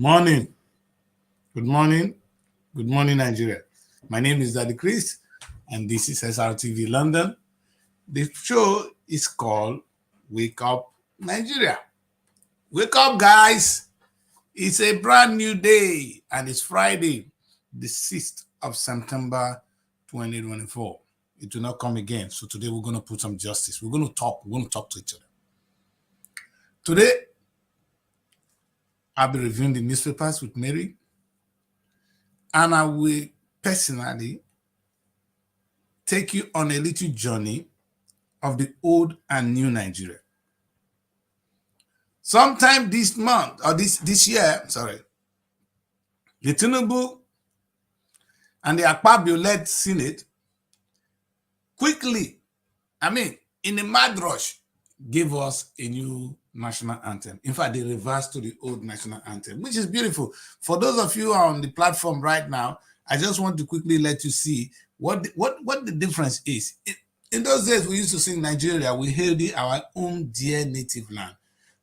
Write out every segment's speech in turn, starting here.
Morning. Good morning. Good morning, Nigeria. My name is Daddy Chris, and this is Srtv London. The show is called Wake Up Nigeria. Wake up, guys. It's a brand new day, and it's Friday, the 6th of September 2024. It will not come again. So today we're going to put some justice. We're going to talk. We're going to talk to each other. Today, I'll be reviewing the newspapers with Mary, and I will personally take you on a little journey of the old and new Nigeria. Sometime this month, or this year, the Tinubu and the Akpabio-led Senate quickly, in a mad rush, gave us a new national anthem. In fact, they reversed to the old national anthem, which is beautiful. For those of you who are on the platform right now, I just want to quickly let you see what the difference is. In those days, we used to sing Nigeria, we hailed it our own dear native land.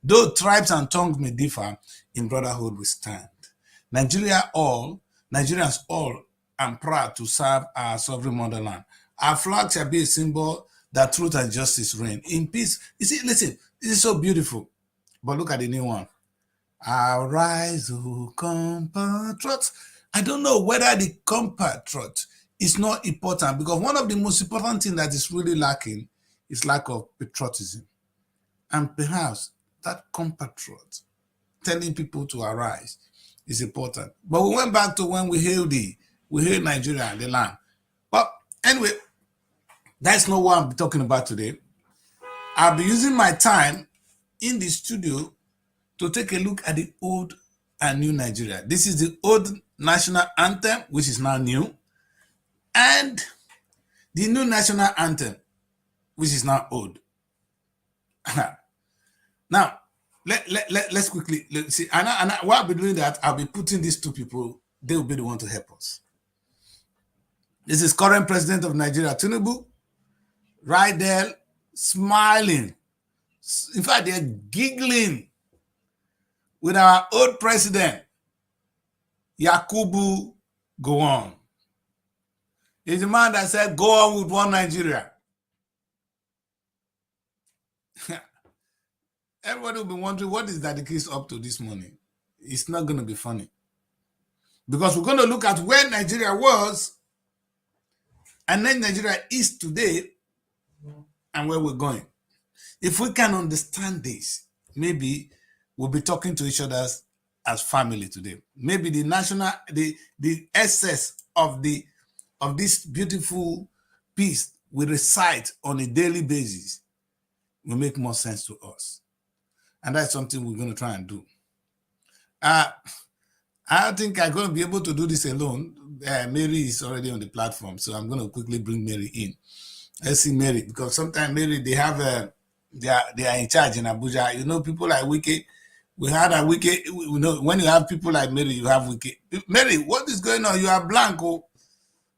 Though tribes and tongues may differ, in brotherhood we stand. Nigerians all, am proud to serve our sovereign motherland. Our flag shall be a symbol that truth and justice reign. In peace, you see, listen, this is so beautiful. But look at the new one. Arise, O compatriots. I don't know whether the compatriot is not important, because one of the most important things that is really lacking is lack of patriotism. And perhaps that compatriot telling people to arise is important. But we went back to when we hailed Nigeria, the land. But anyway, that's not what I'm talking about today. I'll be using my time in the studio to take a look at the old and new Nigeria. This is the old national anthem, which is now new, and the new national anthem, which is now old. Now, let's quickly see. And while I'll be doing that, I'll be putting these two people, they will be the one to help us. This is current president of Nigeria, Tinubu, right there, smiling. In fact, they're giggling with our old president, Yakubu Gowon. He's the man that said, go on with one Nigeria. Everybody will be wondering, what is Daddy Chris up to this morning? It's not going to be funny. Because we're going to look at where Nigeria was, and then Nigeria is today, and where we're going. If we can understand this, maybe we'll be talking to each other as family today. Maybe the essence of this beautiful piece we recite on a daily basis will make more sense to us. And that's something we're going to try and do. I don't think I'm going to be able to do this alone. Mary is already on the platform, so I'm going to quickly bring Mary in. Let's see Mary, because sometimes Mary, they are in charge in Abuja. You know, people like Wiki. We had a Wiki. You know, when you have people like Mary, you have Wiki. Mary, what is going on? You are blank. Oh.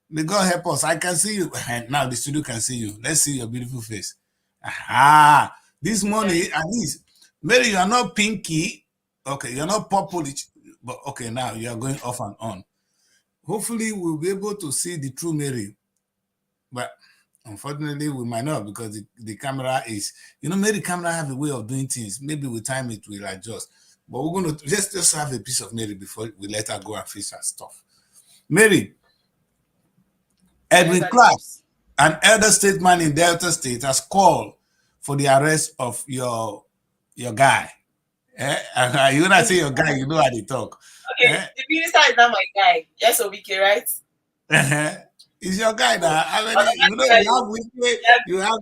May God help us. I can see you. Now the studio can see you. Let's see your beautiful face. Aha. This morning, at least, Mary, you are not pinky. Okay, you're not purplish. But okay, now you are going off and on. Hopefully, we'll be able to see the true Mary. But unfortunately, we might not, because the camera is, Mary camera have a way of doing things. Maybe with time it will adjust. But we're going to just have a piece of Mary before we let her go and fix her stuff. Mary, Edwin Clark, an elder statesman in Delta State, has called for the arrest of your guy. You not say your guy, you know how they talk. Okay, the minister is not my guy. Yes, Obike, right? It's your guy now. You have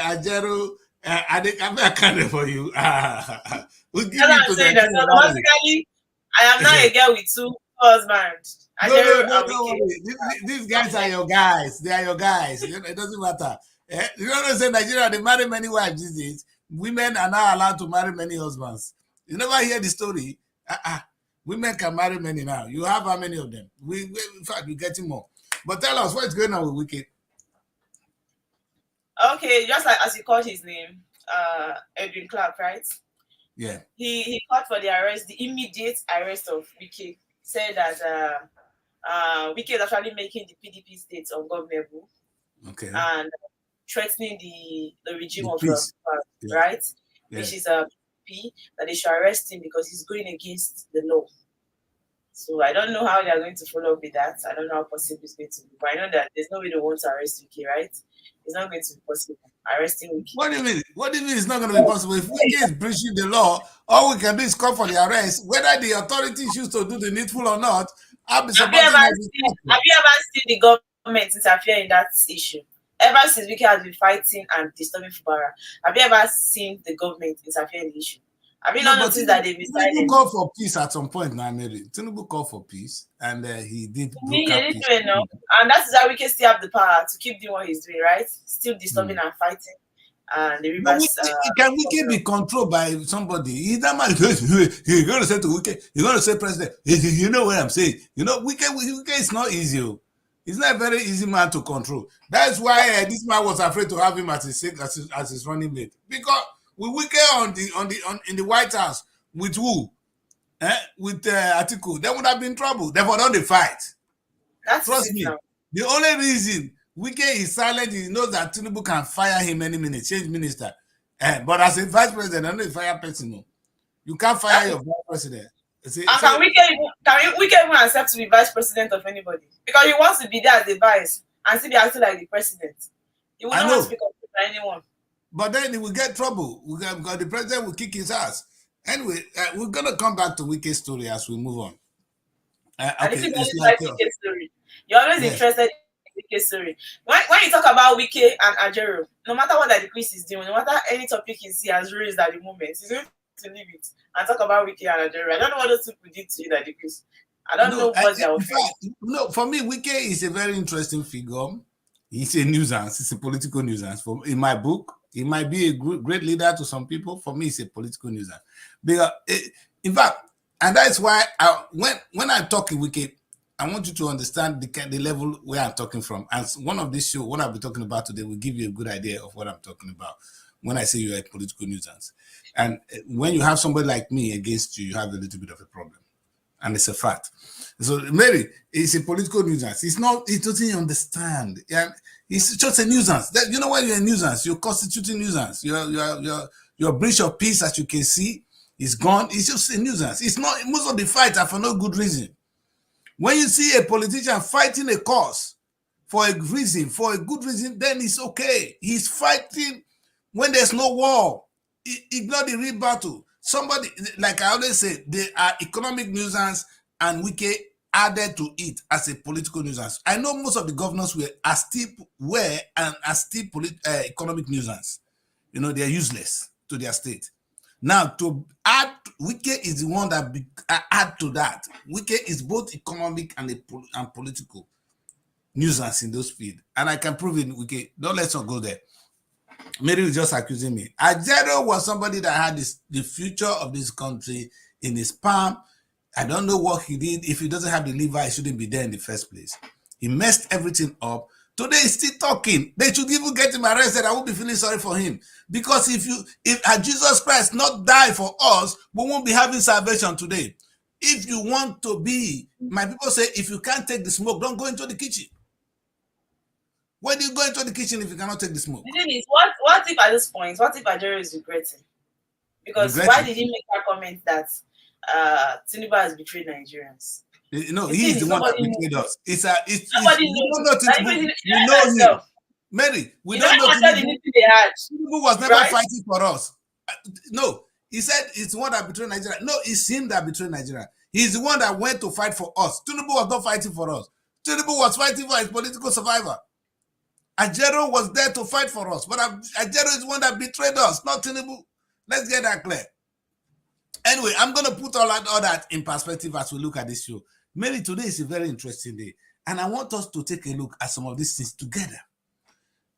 Ajero. I can't for you. We'll give you to saying that automatically, I am not a girl with two husbands. No. These guys are your guys. They are your guys. It doesn't matter. You know what I'm saying? Nigeria, they marry many wives these days. Women are not allowed to marry many husbands. You never hear the story. Women can marry many now. You have how many of them? In fact, we're getting more. But tell us, what's going on with Wiki? Okay, just like as you called his name, Edwin Clark, right? Yeah. He called for the arrest, the immediate arrest of Wike. Said that Wike is actually making the PDP state ungovernable Okay. and threatening the regime The of peace. Yeah. right, Yeah. which is a P, that they should arrest him because he's going against the law. So I don't know how they are going to follow up with that. I don't know how possible it's going to be. But I know that there's no way they want to arrest Wiki, right? It's not going to be possible arresting Wiki. What do you mean? What do you mean it's not going to be possible? If Wiki is breaching the law, all we can do is call for the arrest, whether the authorities choose to do the needful or not. I'll be supporting Have you ever seen the government interfere in that issue? Ever since Wiki has been fighting and disturbing Fubara, have you ever seen the government interfere in the issue? Have you not noticed that they've decided? Tinubu called for peace at some point now, Mary. Tinubu called for peace, and he did broker peace. And that is how we can still have the power to keep doing what he's doing, right? Still disturbing and fighting. And the rivers. Can Wike be controlled by somebody? He's that man. You're going to say to Wike, you're going to say president. You know what I'm saying? You know, Wike is not easy. He's not a very easy man to control. That's why this man was afraid to have him as his running mate, because with Wike in the White House with who? With Atiku, they would have been trouble. They would not fight. Trust me. Now. The only reason Wike is silent, he knows that Tinubu can fire him any minute, change minister. But as a vice president, I know fire person. No. You can't fire your vice president. Can Wike even accept to be vice president of anybody? Because he wants to be there as the vice and still be acting like the president. He wouldn't want to be controlled by anyone. But then he will get trouble. Because the president will kick his ass. Anyway, we're going to come back to Wike's story as we move on. And if you like Wike's story, you're always interested in Wike's story. When you talk about Wike and Ajero, no matter what the Chris is doing, no matter any topic he has raised at the moment, he's going to leave it and talk about Wike and Ajero. I don't know what those people did to you that Chris. I don't know what they're offering. No, for me, Wike is a very interesting figure. He's a nuisance. It's a political nuisance. In my book, he might be a great leader to some people. For me, it's a political nuisance. Because, in fact, and that's why when I'm talking Wike, I want you to understand the level where I'm talking from. And one of these shows, what I'll be talking about today, will give you a good idea of what I'm talking about when I say you're a political nuisance. And when you have somebody like me against you, you have a little bit of a problem. And it's a fact. So Mary is a political nuisance. He doesn't understand. And it's just a nuisance. You know when you're a nuisance, you're constituting nuisance. Your breach of peace, as you can see, is gone. It's just a nuisance. It's not, most of the fights are for no good reason. When you see a politician fighting a cause for a reason, for a good reason, then it's okay. He's fighting when there's no war. Ignore the real battle. Somebody, like I always say, they are economic nuisance, and Wike added to it as a political nuisance. I know most of the governors are still economic nuisance. You know, they're useless to their state. Now, to add, Wike is the one that add to that. Wike is both economic and political nuisance in those fields. And I can prove it, Wike. Don't let's not go there. Mary was just accusing me. Ajero was somebody that had the future of this country in his palm. I don't know what he did. If he doesn't have the liver, he shouldn't be there in the first place. He messed everything up. Today he's still talking. They should even get him arrested. I won't be feeling sorry for him. Because if Jesus Christ not die for us, we won't be having salvation today. If you want to be, my people say, if you can't take the smoke, don't go into the kitchen. Why do you go into the kitchen if you cannot take the smoke? The thing is, what if at this point, what if Ajero is regretting? Because why did he make that comment that Tinubu has betrayed Nigerians? No, he's the one that betrayed us. Nobody knows. We know him. Mary, we don't know Tinubu. Tinubu was never fighting for us. No, he said it's the one that betrayed Nigeria. No, it's him that betrayed Nigeria. He's the one that went to fight for us. Tinubu was not fighting for us. Tinubu was fighting for his political survivor. Ajero was there to fight for us, but Ajero is the one that betrayed us, not Tinubu. Let's get that clear. Anyway, I'm going to put all that in perspective as we look at this show. Mary, today is a very interesting day, and I want us to take a look at some of these things together.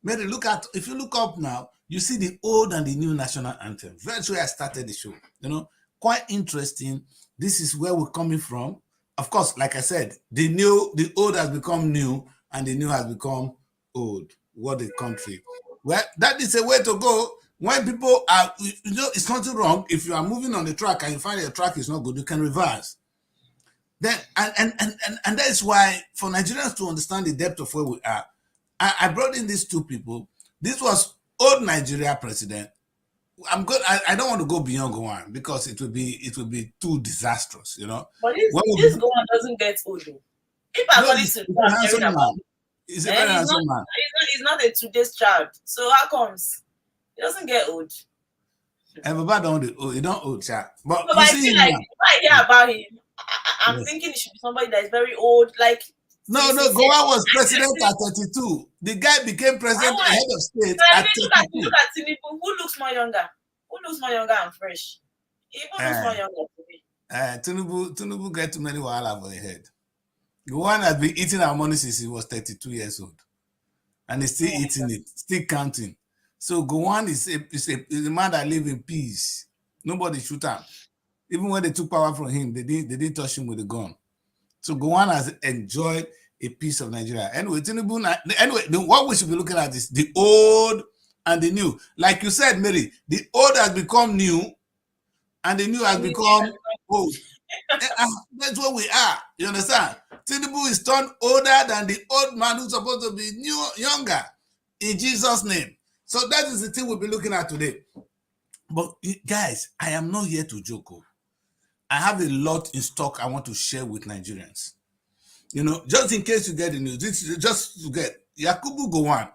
Mary, if you look up now, you see the old and the new national anthem. That's where I started the show. You know, quite interesting. This is where we're coming from. Of course, like I said, the old has become new, and the new has become old. What a country. Well, that is a way to go. when people are, it's nothing wrong. If you are moving on the track and you find the track is not good, you can reverse. Then and that is why for Nigerians to understand the depth of where we are, I brought in these two people. This was old Nigeria president. I'm good. I don't want to go beyond Gowon because it will be too disastrous, But this Gowon doesn't get old. If according to he's a very handsome man. He's not a today's child. So how comes he doesn't get old? And Baba don't old. He don't old, child. But I feel like if I hear about him, I'm thinking it should be somebody that is very old. Like no, Gowon was president at 32. The guy became president head of state at 32. Look at Tinubu. Who looks more younger? Who looks more younger and fresh? He even looks more younger to me. Tinubu get too many wahala for his head. Gowon has been eating our money since he was 32 years old, and he's still eating it, still counting. So Gowon is a man that lives in peace. Nobody shoot him. Even when they took power from him, they didn't touch him with a gun. So Gowon has enjoyed a piece of Nigeria. Anyway, Tinubu. What we should be looking at is the old and the new. Like you said, Mary, the old has become new, and the new has become old. That's what we are. You understand? Tinubu is turned older than the old man who's supposed to be younger. In Jesus' name. So that is the thing we'll be looking at today. But guys, I am not here to joke. I have a lot in stock I want to share with Nigerians. Just in case you get the news, just to get Yakubu Gowon.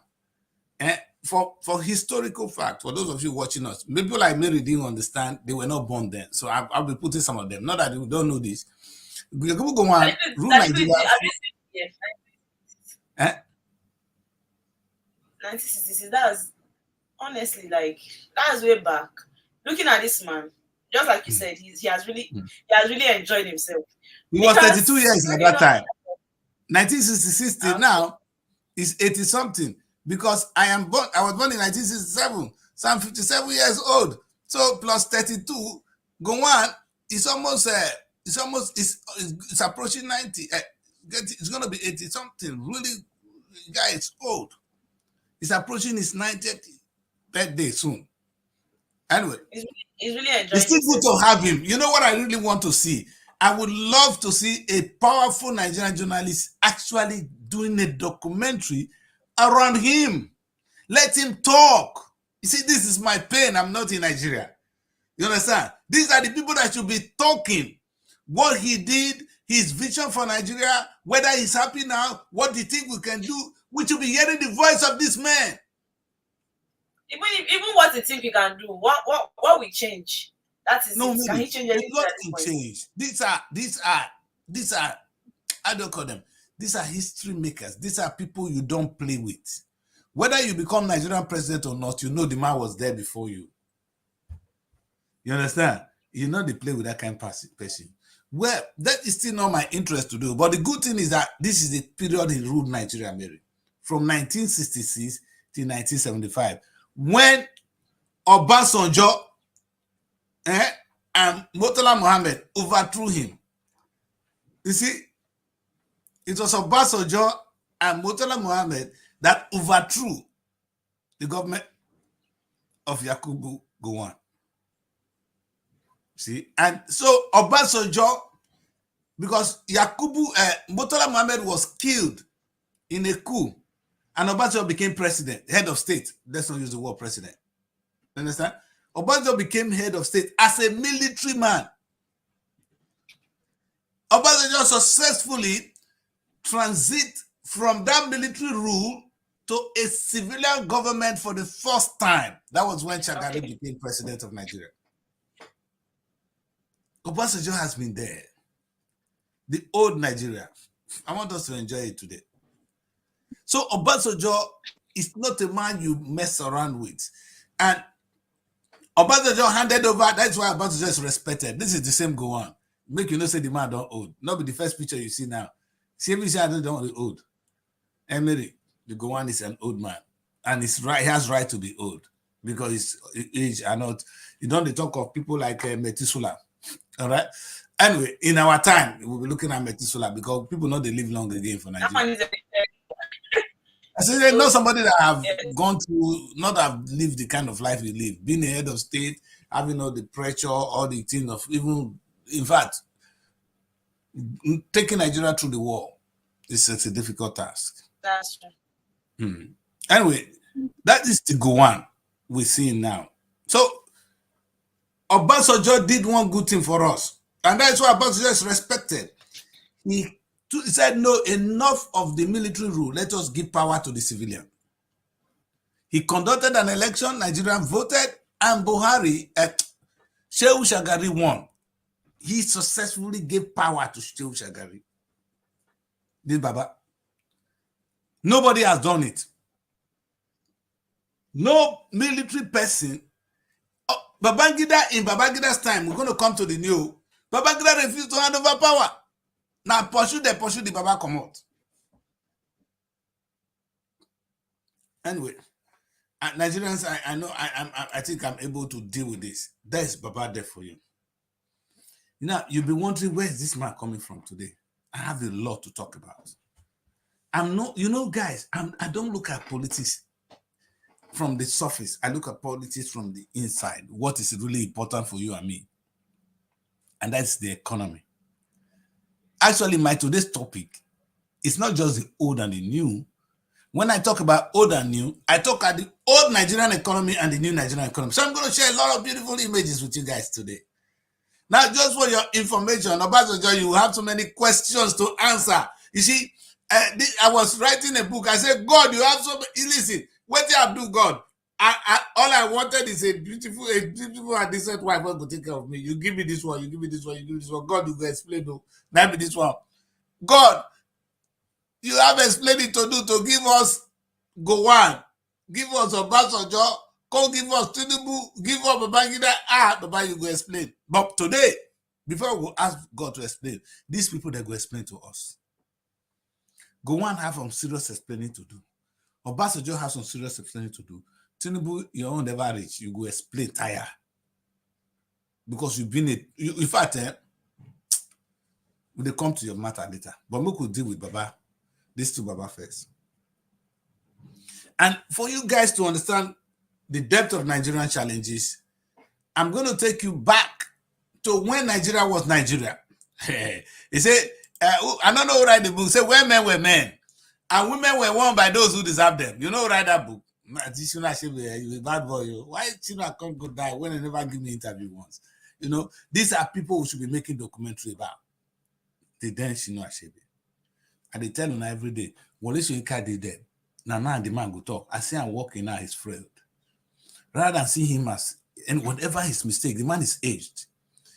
For historical fact, for those of you watching us, people like Mary didn't understand, they were not born then. So I'll be putting some of them. Not that you don't know this. Yakubu Gowon ruled Nigeria. 1966, that's honestly that's way back. Looking at this man, just like you said, he has really enjoyed himself. He was 32 years at that time. 1966 till now is 80 something. Because I was born in 1967, so I'm 57 years old. So plus 32, Gowon is almost it's approaching 90. It's gonna be 80 something. Really, guy is old. He's approaching his 90th birthday soon. Anyway, he's really enjoying. It's still good to have him. You know what I really want to see? I would love to see a powerful Nigerian journalist actually doing a documentary around him. Let him talk. You see, this is my pain. I'm not in Nigeria. You understand? These are the people that should be talking. What he did, his vision for Nigeria, whether he's happy now, what do you think we can do? We should be hearing the voice of this man. Even what you think he can do, what will change? That is no, can he change anything? Nothing change. These are I don't call them. These are history makers. These are people you don't play with. Whether you become Nigerian president or not, you know the man was there before you. You understand? You know they play with that kind of person. Well, that is still not my interest to do. But the good thing is that this is the period he ruled Nigeria, Mary. From 1966 to 1975. When Obasanjo and Murtala Mohammed overthrew him. You see, it was Obasanjo and Murtala Mohammed that overthrew the government of Yakubu Gowon. See, and so Obasanjo, because Murtala Mohammed was killed in a coup, and Obasanjo became president, head of state. Let's not use the word president. You understand? Obasanjo became head of state as a military man. Obasanjo successfully transit from that military rule to a civilian government for the first time. That was when Shagari became president of Nigeria. Obasanjo has been there. The old Nigeria. I want us to enjoy it today. So Obasanjo is not a man you mess around with. And Obasanjo handed over, that's why Obasanjo is respected. This is the same Gowon. Make you know say the man don't old. Not be the first picture you see now. See every I don't old. Emery, the Gowon is an old man. And it's right, he has right to be old. Because his age are not, you don't talk of people like Methuselah. All right. Anyway, in our time, we'll be looking at Methuselah because people know they live long again for Nigeria. I know somebody that have gone through, not have lived the kind of life we live, being a head of state, having all the pressure, all the things of even, in fact, taking Nigeria through the war is a difficult task. That's true. Anyway, that is the Gowon we're seeing now. So Obasanjo did one good thing for us, and that is why Obasanjo is respected. He said, no, enough of the military rule. Let us give power to the civilian. He conducted an election, Nigeria voted, and Buhari, Shehu Shagari won. He successfully gave power to Shehu Shagari. This Baba. Nobody has done it. No military person. Babangida, in Babangida's time, we're going to come to the new. Babangida refused to hand over power. Now pursue the Baba come out. Anyway, Nigerians, I know I think I'm able to deal with this. There's Baba there for you. Now you'll be wondering, where is this man coming from today? I have a lot to talk about. Guys, I don't look at politics from the surface. I look at politics from the inside. What is really important for you and me? And that's the economy. Actually, my today's topic is not just the old and the new. When I talk about old and new, I talk about the old Nigerian economy and the new Nigerian economy. So I'm going to share a lot of beautiful images with you guys today. Now, just for your information, Obasanjo, you have so many questions to answer. You see, I was writing a book. I said, God, you have so many. Listen, what do you do, God? All I wanted is a beautiful and decent wife who will take care of me. You give me this one, you give me this one, you give me this one. God, you go explain, no. That be this one. God, you have explained it to give us Gowon, give us Obasanjo, come give us Tinubu, give us Babangida. Baba, you go explain. But today, before we ask God to explain, these people, they go explain to us. Gowon have some serious explaining to do. Obasanjo have some serious explaining to do. Tinubu, your own never reach. You go explain tire. Because you've been in fact, they come to your matter later. But we could deal with Baba. These two Baba first. And for you guys to understand the depth of Nigerian challenges, I'm going to take you back to when Nigeria was Nigeria. He said, I don't know who write the book. Say, when men were men, and women were won by those who deserve them. You know who write that book? You a bad boy. Why China can't go die when they never give me interview once? You know, these are people who should be making documentary about. They then Shino Ashebe. And they tell him every day, what is your car did then? Now the man go talk. I see him walking now, his friend. Rather than see him as, and whatever his mistake, the man is aged.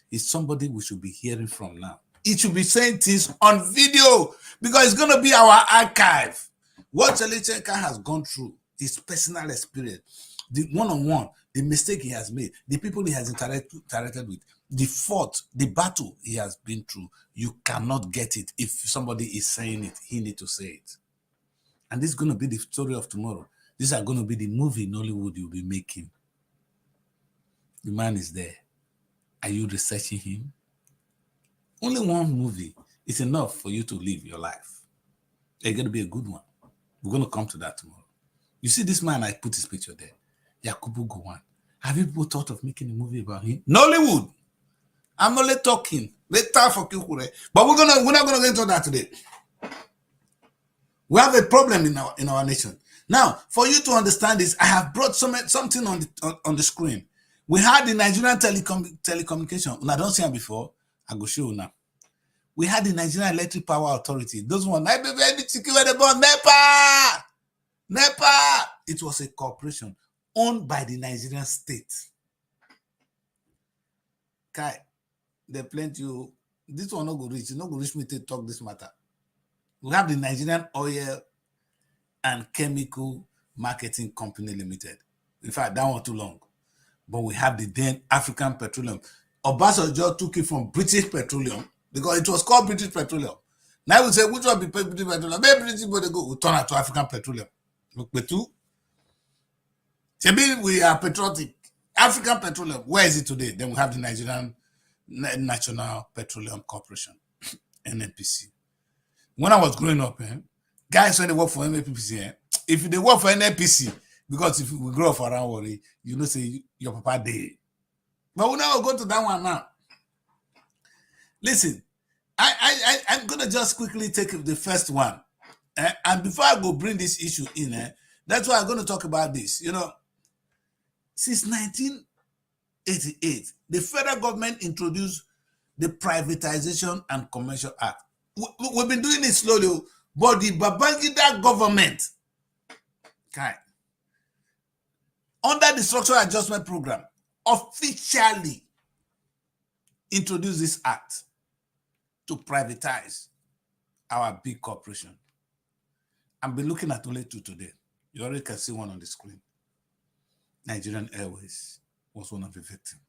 He's somebody we should be hearing from now. It should be saying things on video because it's going to be our archive. What Chelika has gone through, his personal experience, the one-on-one, the mistake he has made, the people he has interacted with, the fight, the battle he has been through, you cannot get it. If somebody is saying it, he needs to say it. And this is going to be the story of tomorrow. These are going to be the movie in Hollywood you'll be making. The man is there. Are you researching him? Only one movie is enough for you to live your life. It's going to be a good one. We're going to come to that tomorrow. You see this man, I put his picture there. Yakubu Gowon. Have you people thought of making a movie about him? Nollywood. I'm only talking. Later for Kukure. But we're not going to get into that today. We have a problem in our nation. Now, for you to understand this, I have brought something on the screen. We had the Nigerian telecommunication. I don't see it before. I go show you now. We had the Nigerian Electric Power Authority. Those ones, NEPA. It was a corporation owned by the Nigerian state. Kai, they plenty you. This one not go reach. Not go reach me to talk this matter. We have the Nigerian Oil and Chemical Marketing Company Limited. In fact, that one too long. But we have the then African Petroleum. Obasanjo took it from British Petroleum because it was called British Petroleum. Now we say, which one be British Petroleum? Maybe British, but they go, we turn it to African Petroleum. Look, we are patriotic. African Petroleum, where is it today? Then we have the Nigerian National Petroleum Corporation, NNPC. When I was growing up, guys, when they work for NNPC, if they work for NPC, because if we grow up around worry, you know, say your papa day. But we now go to that one now. Listen, I'm gonna just quickly take the first one, and before I go bring this issue in, that's why I'm gonna talk about this. You know, since 1988, the federal government introduced the Privatization and Commercial Act. We've been doing it slowly, but the Babangida government, under the Structural Adjustment Program, officially introduced this act to privatize our big corporation. I've been looking at only two today. You already can see one on the screen. Nigerian Airways was one of the victims.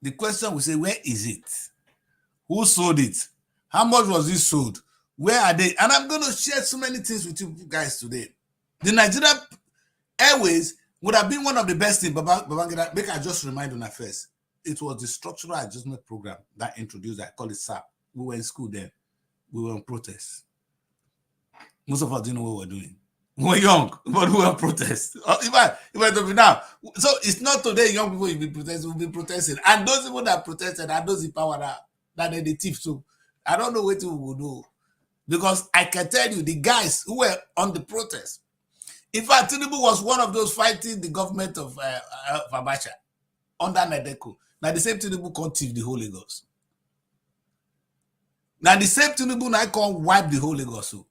The question will say, where is it? Who sold it? How much was it sold? Where are they? And I'm going to share so many things with you guys today. The Nigerian Airways would have been one of the best things. Babangida, make I just remind you first. It was the Structural Adjustment Program that introduced, I call it SAP. We were in school then. We were on protest. Most of us didn't know what we were doing. We were young, but we were on protest. If I talk now, so it's not today young people will be protesting. And those people that protested are those in power that are the thief. So I don't know what we will do. Because I can tell you, the guys who were on the protest, in fact, Tinubu was one of those fighting the government of Abacha under Nadeko. Now the same Tinubu can't thief the whole Lagos. Now the same Tinubu now can't wipe the whole Lagos. So.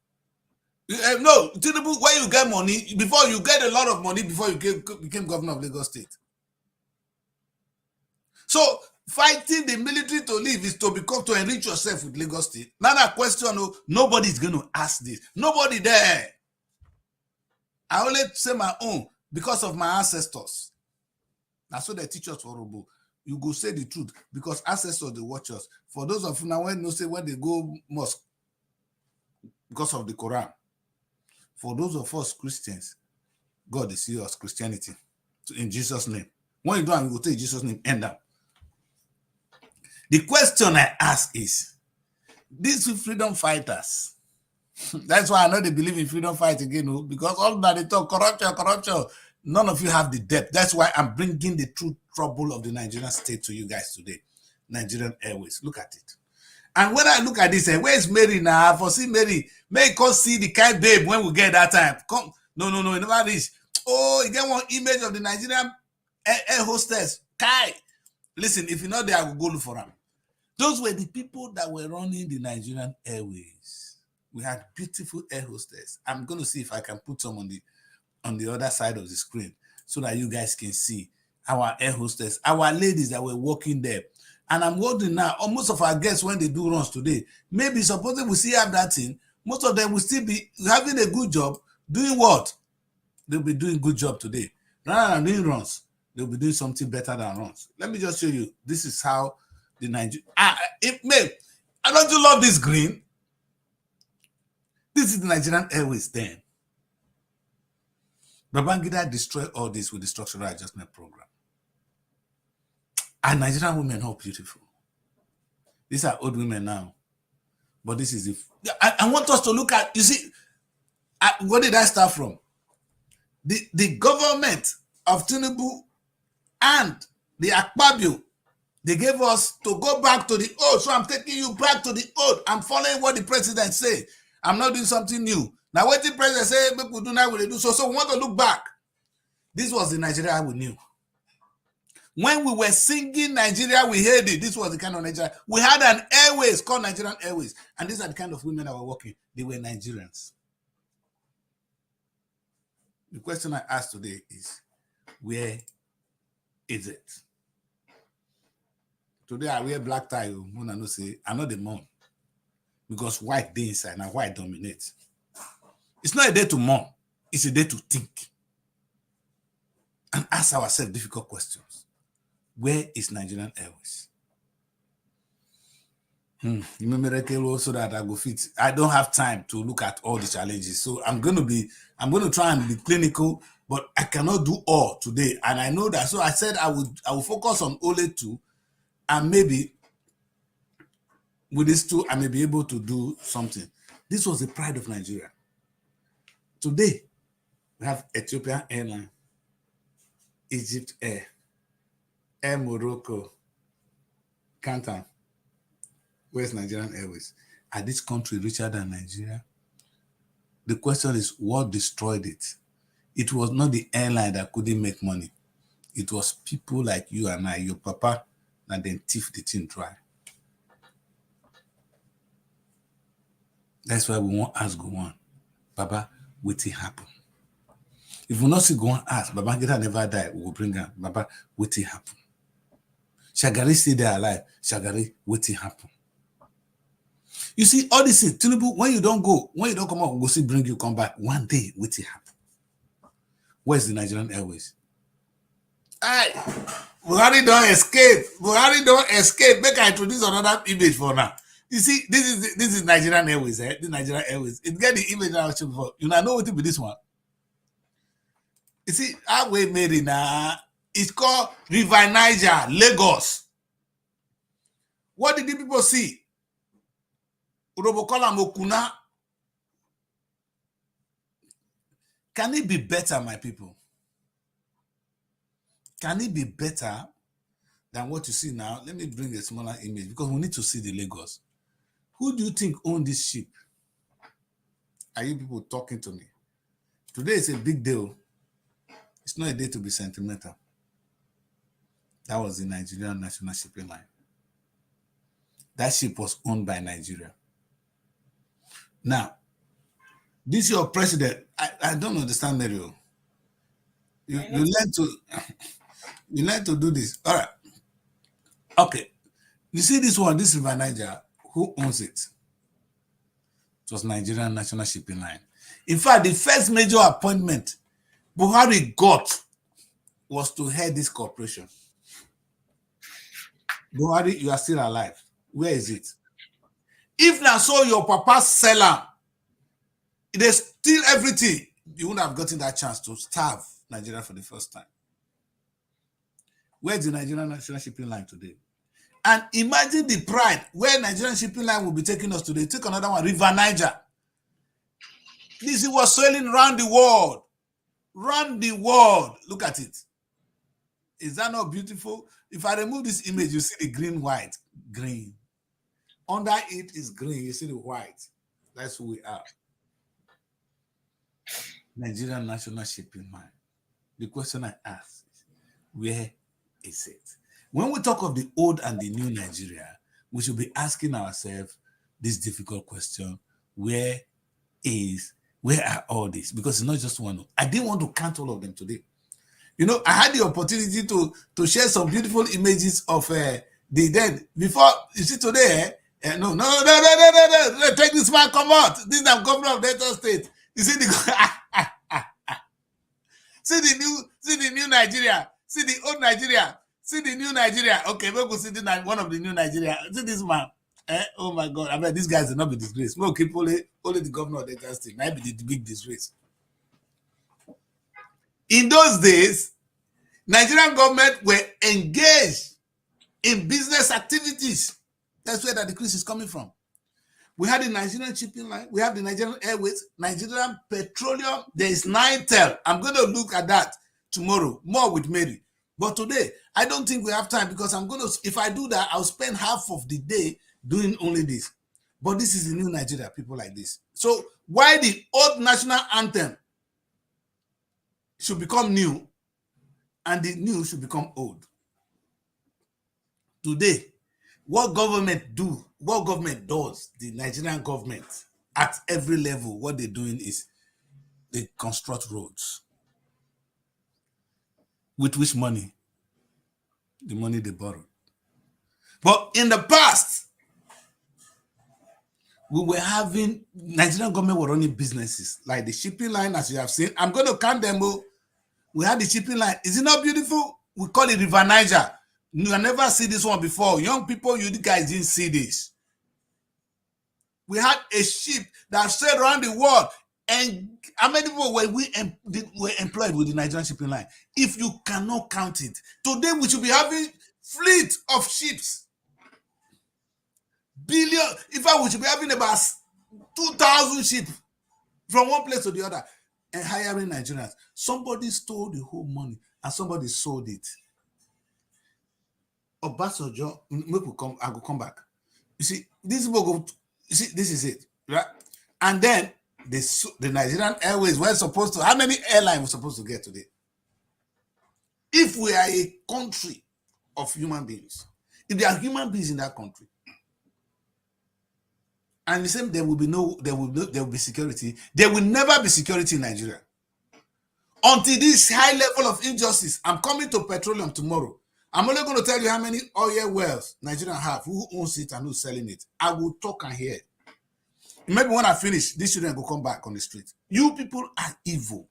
No, Tinubu, when you get money, before you get a lot of money before you became governor of Lagos State. So fighting the military to leave is to enrich yourself with Lagos State. Now that question, nobody's going to ask this. Nobody there. I only say my own because of my ancestors. That's what they teach us for Robo. You go say the truth because ancestors, they watch us. For those of you now, when they go mosque because of the Quran. For those of us Christians, God is see us Christianity. So in Jesus' name. When you do, you go take Jesus' name, end up. The question I ask is, these freedom fighters, that's why I know they believe in freedom fight again, because all that they talk, corruption, none of you have the depth. That's why I'm bringing the true trouble of the Nigerian state to you guys today. Nigerian Airways, look at it. And when I look at this, where's Mary now? I foresee Mary. May come see the kind babe when we get that time. Come, no, never this. Oh, you get one image of the Nigerian air hostess. Kai. Listen, if you're not there, I will go look for them. Those were the people that were running the Nigerian Airways. We had beautiful air hostess. I'm going to see if I can put some on the other side of the screen so that you guys can see our air hostess, our ladies that were working there. And I'm wondering now, most of our guests, when they do runs today, maybe supposing we still have that thing, most of them will still be having a good job. Doing what? They'll be doing good job today. Rather than doing runs, they'll be doing something better than runs. Let me just show you. This is how the Nigerian... I don't you love this green? This is the Nigerian Airways then. Babangida destroyed all this with the Structural Adjustment Program. And Nigerian women are beautiful. These are old women now. But this is... I want us to look at... You see, where did I start from? The government of Tinubu and the Akpabio, they gave us to go back to the old. So I'm taking you back to the old. I'm following what the president said. I'm not doing something new. Now what the president said, people do now, we do so we want to look back. This was the Nigeria we knew. When we were singing Nigeria, we heard it. This was the kind of Nigeria. We had an airways called Nigerian Airways. And these are the kind of women that were working. They were Nigerians. The question I ask today is, where is it? Today I wear black tie. When I know say, I know the mourn. Because white day inside, and white dominates. It's not a day to mourn. It's a day to think. And ask ourselves difficult questions. Where is Nigerian Airways? You remember so that I go fit. I don't have time to look at all the challenges. So I'm going to try and be clinical, but I cannot do all today. And I know that. So I said I will focus on only two, and maybe with these two, I may be able to do something. This was the pride of Nigeria. Today, we have Ethiopian Airlines, Egypt Air, Air Morocco, Canton. Where's Nigerian Airways? Are this country richer than Nigeria? The question is, what destroyed it? It was not the airline that couldn't make money. It was people like you and I, your papa, and then thief the thing dry. That's why we won't ask go on. Baba, waiting happen. If we not see go on ask, Baba Gita never die, we will bring her. Baba, waiting happen. Shagari stay there alive. Shagari, waiting happen. You see, all this thing, Tinubu, when you don't come out, we'll see bring you come back. One day, waiting happen. Where's the Nigerian Airways? Aye, Buhari don't escape. Make I introduce another image for now. You see, this is Nigerian Airways, eh? This Nigerian Airways. It get the image I was showing before. You know what it be this one? You see, our way made it now. It's called River Niger, Lagos. What did the people see? Urobokola Mokuna. Can it be better, my people? Can it be better than what you see now? Let me bring a smaller image because we need to see the Lagos. Who do you think owns this ship? Are you people talking to me? Today is a big deal. It's not a day to be sentimental. That was the Nigerian National Shipping Line. That ship was owned by Nigeria. Now, this your president. I don't understand, Mario. You learn to do this. All right. Okay. You see this one, this River Niger, who owns it? It was Nigerian National Shipping Line. In fact, the first major appointment Buhari got was to head this corporation. Buhari, you are still alive. Where is it? If now so your papa seller, they steal everything, you wouldn't have gotten that chance to starve Nigeria for the first time. Where's the Nigerian National Shipping Line today? And imagine the pride where Nigerian Shipping Line will be taking us today. Take another one, River Niger. This was sailing around the world. Round the world. Look at it. Is that not beautiful? If I remove this image, you see the green, white, green. Under it is green. You see the white. That's who we are. Nigerian National Shipping Line. The question I ask is, where is it? When we talk of the old and the new Nigeria, we should be asking ourselves this difficult question: where are all these? Because it's not just one. I didn't want to count all of them today. You know, I had the opportunity to share some beautiful images of the dead before. You see today, no, take this man, come out. This is the governor of Delta State. You see see the new Nigeria. See the old Nigeria. See the new Nigeria. Okay, we'll go see one of the new Nigeria. See this man. Oh my God. I mean, these guys will not be disgraced. We'll keep only the governor of Delta State. Might be the big disgrace. In those days, Nigerian government were engaged in business activities. That's where that decrease is coming from. We had the Nigerian Shipping Line. We have the Nigerian Airways, Nigerian Petroleum. There is Nitel. I'm going to look at that tomorrow, more with Mary. But today, I don't think we have time because if I do that, I'll spend half of the day doing only this. But this is the new Nigeria, people like this. So why the old national anthem should become new and the new should become old? Today, what government does, the Nigerian government at every level, what they're doing is they construct roads. With which money? The money they borrowed. But in the past, we were having, Nigerian government were running businesses like the shipping line, as you have seen. I'm going to count them. We had the shipping line. Is it not beautiful? We call it River Niger. You have never seen this one before. Young people, you guys didn't see this. We had a ship that sailed around the world. And how many people were employed with the Nigerian Shipping Line? If you cannot count it, today we should be having fleet of ships. Billions In fact, we should be having about 2,000 sheep from one place to the other and hiring Nigerians. Somebody stole the whole money and somebody sold it. Obasanjo, I will come back. You see, these people go. You see, this is it, right? And then the Nigerian Airways were supposed to. How many airlines were supposed to get today? If we are a country of human beings, if there are human beings in that country, and the same, there will be security. There will never be security in Nigeria until this high level of injustice. I'm coming to petroleum tomorrow. I'm only going to tell you how many oil wells Nigerians have, who owns it and who's selling it. I will talk and hear. Maybe when I finish, these children will come back on the street. You people are evil.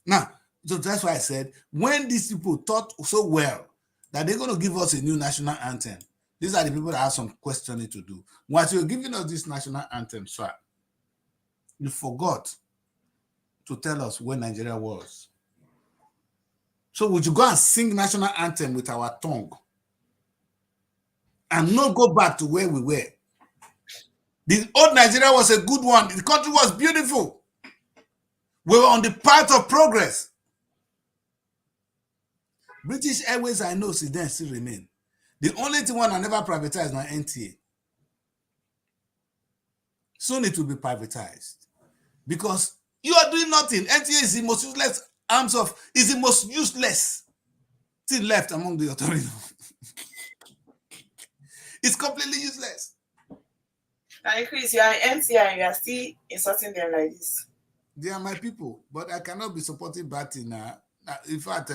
Now, so that's why I said, when these people thought so well that they're going to give us a new national anthem, these are the people that have some questioning to do. Once you're giving us this national anthem, sir, you forgot to tell us where Nigeria was. So would you go and sing national anthem with our tongue and not go back to where we were? The old Nigeria was a good one. The country was beautiful. We were on the path of progress. British Airways, I know, since then still remain. The only thing one I never privatized now NTA. Soon it will be privatized because you are doing nothing. NTA is the most useless is the most useless thing left among the authorities. It's completely useless. And Chris, you are NTA and you are still insulting them like this. They are my people, but I cannot be supporting Batty now. In fact,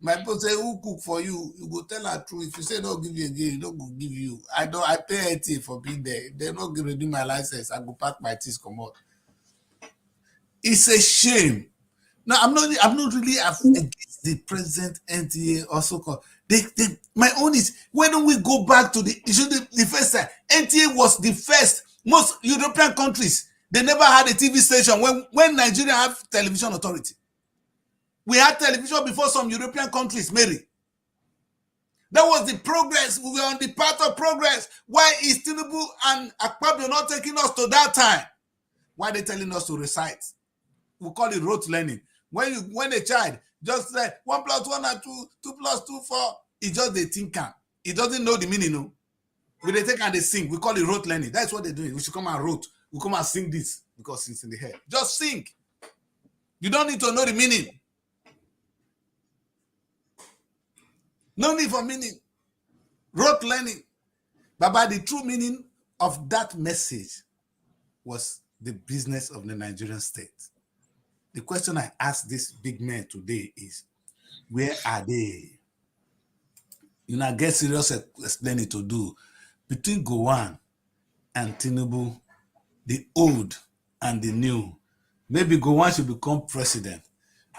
my people say, who cook for you? You go tell her truth. If you say don't give you again, you don't go give you. I pay NTA for being there. If they're not going to renew my license, I go pack my teeth, come out. It's a shame. Now, I'm not really against the present NTA also called. My own is, why don't we go back to the first time? NTA was the first. Most European countries, they never had a TV station when Nigeria had television authority. We had television before some European countries, Mary. That was the progress. We were on the path of progress. Why is Tinubu and Akpabio not taking us to that time? Why are they telling us to recite? We call it rote learning. When a child just say 1 + 1 = 2, 2 + 2 = 4, it's just they think. He doesn't know the meaning, no. When they take and they sing, we call it rote learning. That's what they're doing. We should come and rote. We come and sing this because it's in the head. Just sing. You don't need to know the meaning. No need for meaning. Rote learning. But the true meaning of that message was the business of the Nigerian state. The question I ask this big man today is, where are they? You know, get serious explaining to do between Gowon and Tinubu, the old and the new. Maybe Gowon should become president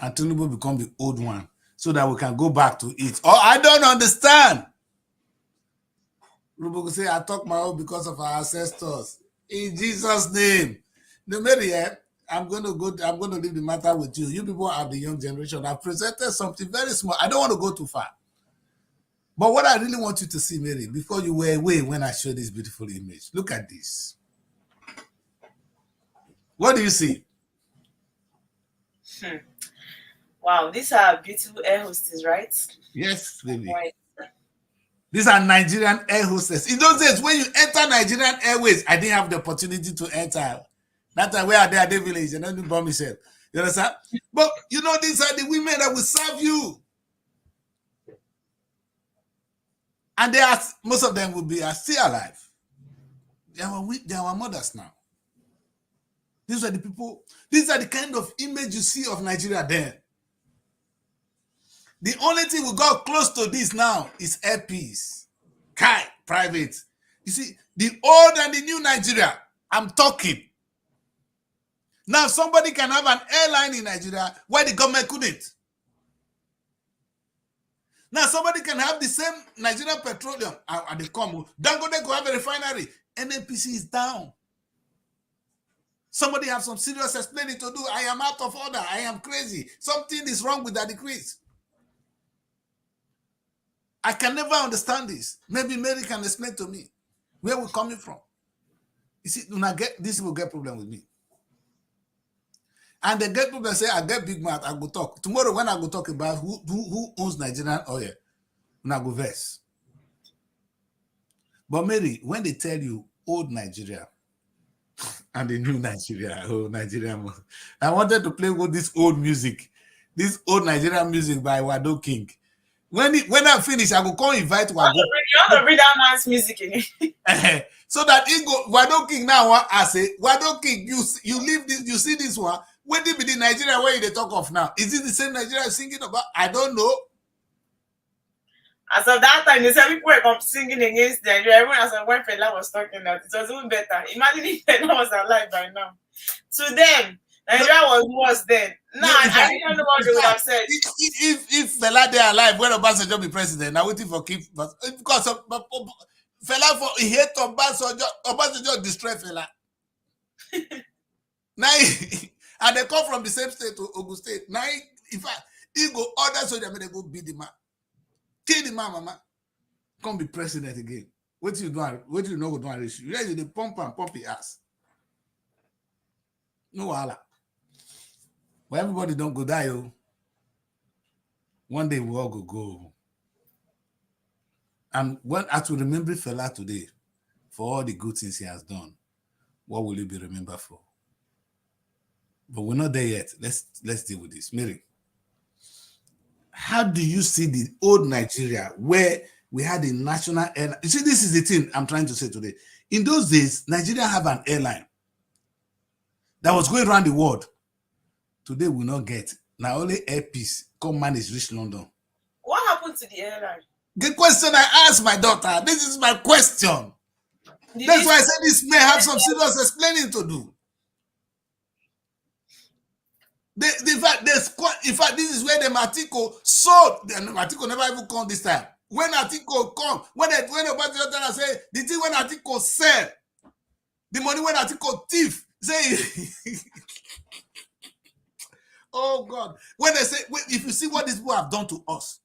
and Tinubu become the old one so that we can go back to it. Oh, I don't understand. Rubo say, I talk my own because of our ancestors. In Jesus' name. No, Mary, I'm going to leave the matter with you. You people are the young generation. I've presented something very small. I don't want to go too far. But what I really want you to see, Mary, before you were away when I showed this beautiful image, look at this. What do you see? Wow, these are beautiful air hostesses, right? Yes, baby. Right. These are Nigerian air hostesses. In those days, when you enter Nigerian Airways, I didn't have the opportunity to enter. That time, where are they at the village? And I didn't bomb myself. You understand? But you know, these are the women that will serve you. And most of them are still alive. They are our mothers now. These are the people, these are the kind of image you see of Nigeria then. The only thing we got close to this now is airpeace. Private. You see, the old and the new Nigeria, I'm talking. Now somebody can have an airline in Nigeria where the government couldn't. Now somebody can have the same Nigerian petroleum at the Congo. Dangote could have a refinery. NNPC is down. Somebody have some serious explaining to do. I am out of order. I am crazy. Something is wrong with that decrease. I can never understand this. Maybe Mary can explain to me. Where we coming from? You see, when I get this will get problem with me. And they get people say, I get big mouth, I go talk. Tomorrow when I go talk about who owns Nigerian oil, when I go verse. But Mary, when they tell you old Nigeria and the new Nigeria, oh Nigeria, I wanted to play with this old music, this old Nigerian music by Wado King. When I finish, I go come invite Wado. You want to bring that man's music again. So that he go Wado King now. I say Wado King, you leave this, you see this one. When did be the Nigeria where they talk of now? Is it the same Nigeria singing about? I don't know. As of that time, they said people were singing against Nigeria. Everyone as of when Fela was talking that it was even better. Imagine if Fela was alive by now. To them, Nigeria was worse then. No, I don't know what they would have said. If Fela dey alive, when Obasanjo be president, now waiting for keep because of Fela for he hate Obasanjo destroy Fela. Now and they come from the same state to Ogun State. Now in fact, he go order soldier they go beat the man. Kill the man, mama. Come be president again. What you do? What you know? Go do reach you? Ready? They pump the ass. No wahala. Well, everybody don't go die. Oh. One day we all go. And when I to remember Fela today for all the good things he has done, what will he be remembered for? But we're not there yet. Let's deal with this. Mary, how do you see the old Nigeria where we had a national airline? You see, this is the thing I'm trying to say today. In those days, Nigeria have an airline that was going around the world. Today we not get. Now only Air Peace come manage reach London. What happened to the airline? The question I asked my daughter. This is my question. That's why I said this may have some serious explaining to do. In fact, this is where the Matiko sold. The Matiko never even come this time. When Atiko come, when Obasanjo say the thing when Atiko sell, the money when Atiko thief, say, oh God. When they say, if you see what these people have done to us,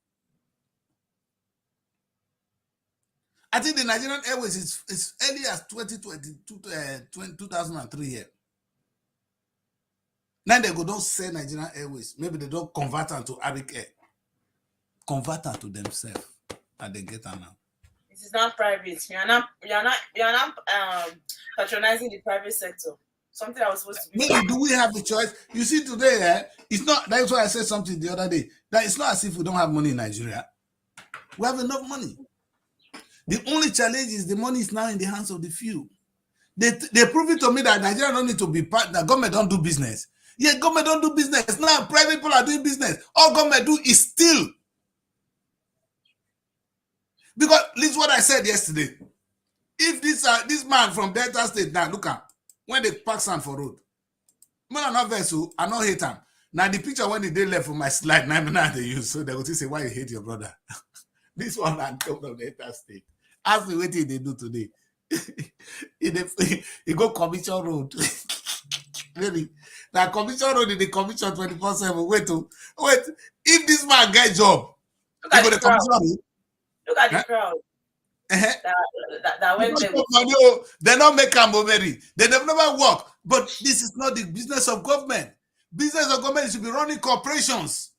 I think the Nigerian Airways is early as 2003 here. Now they go don't sell Nigerian Airways. Maybe they don't convert them to Arabic Air. Convert them to themselves, and they get them now. It is not private. You are not patronizing the private sector. Something that was supposed to be. Maybe do we have the choice? You see today, it's not. That's why I said something the other day. That it's not as if we don't have money in Nigeria. We have enough money. The only challenge is the money is now in the hands of the few. They prove it to me that Nigeria don't need to be part. That government don't do business. Yeah, government don't do business. Now private people are doing business. All government do is steal. Because this is what I said yesterday. If this man from Delta State now look at when they park sand for road, man, I not vessel, I not hate him. Now the picture when they left from my slide, now they use so they will say why you hate your brother. This one I come from Delta State. Ask me what they do today. he go commission road. Really? Now commission road in the commission 24/7. Wait. If this man get job, look at the crowd. Look at the crowd. That went there. They don't make a movie. They never work. But this is not the business of government. Business of government should be running corporations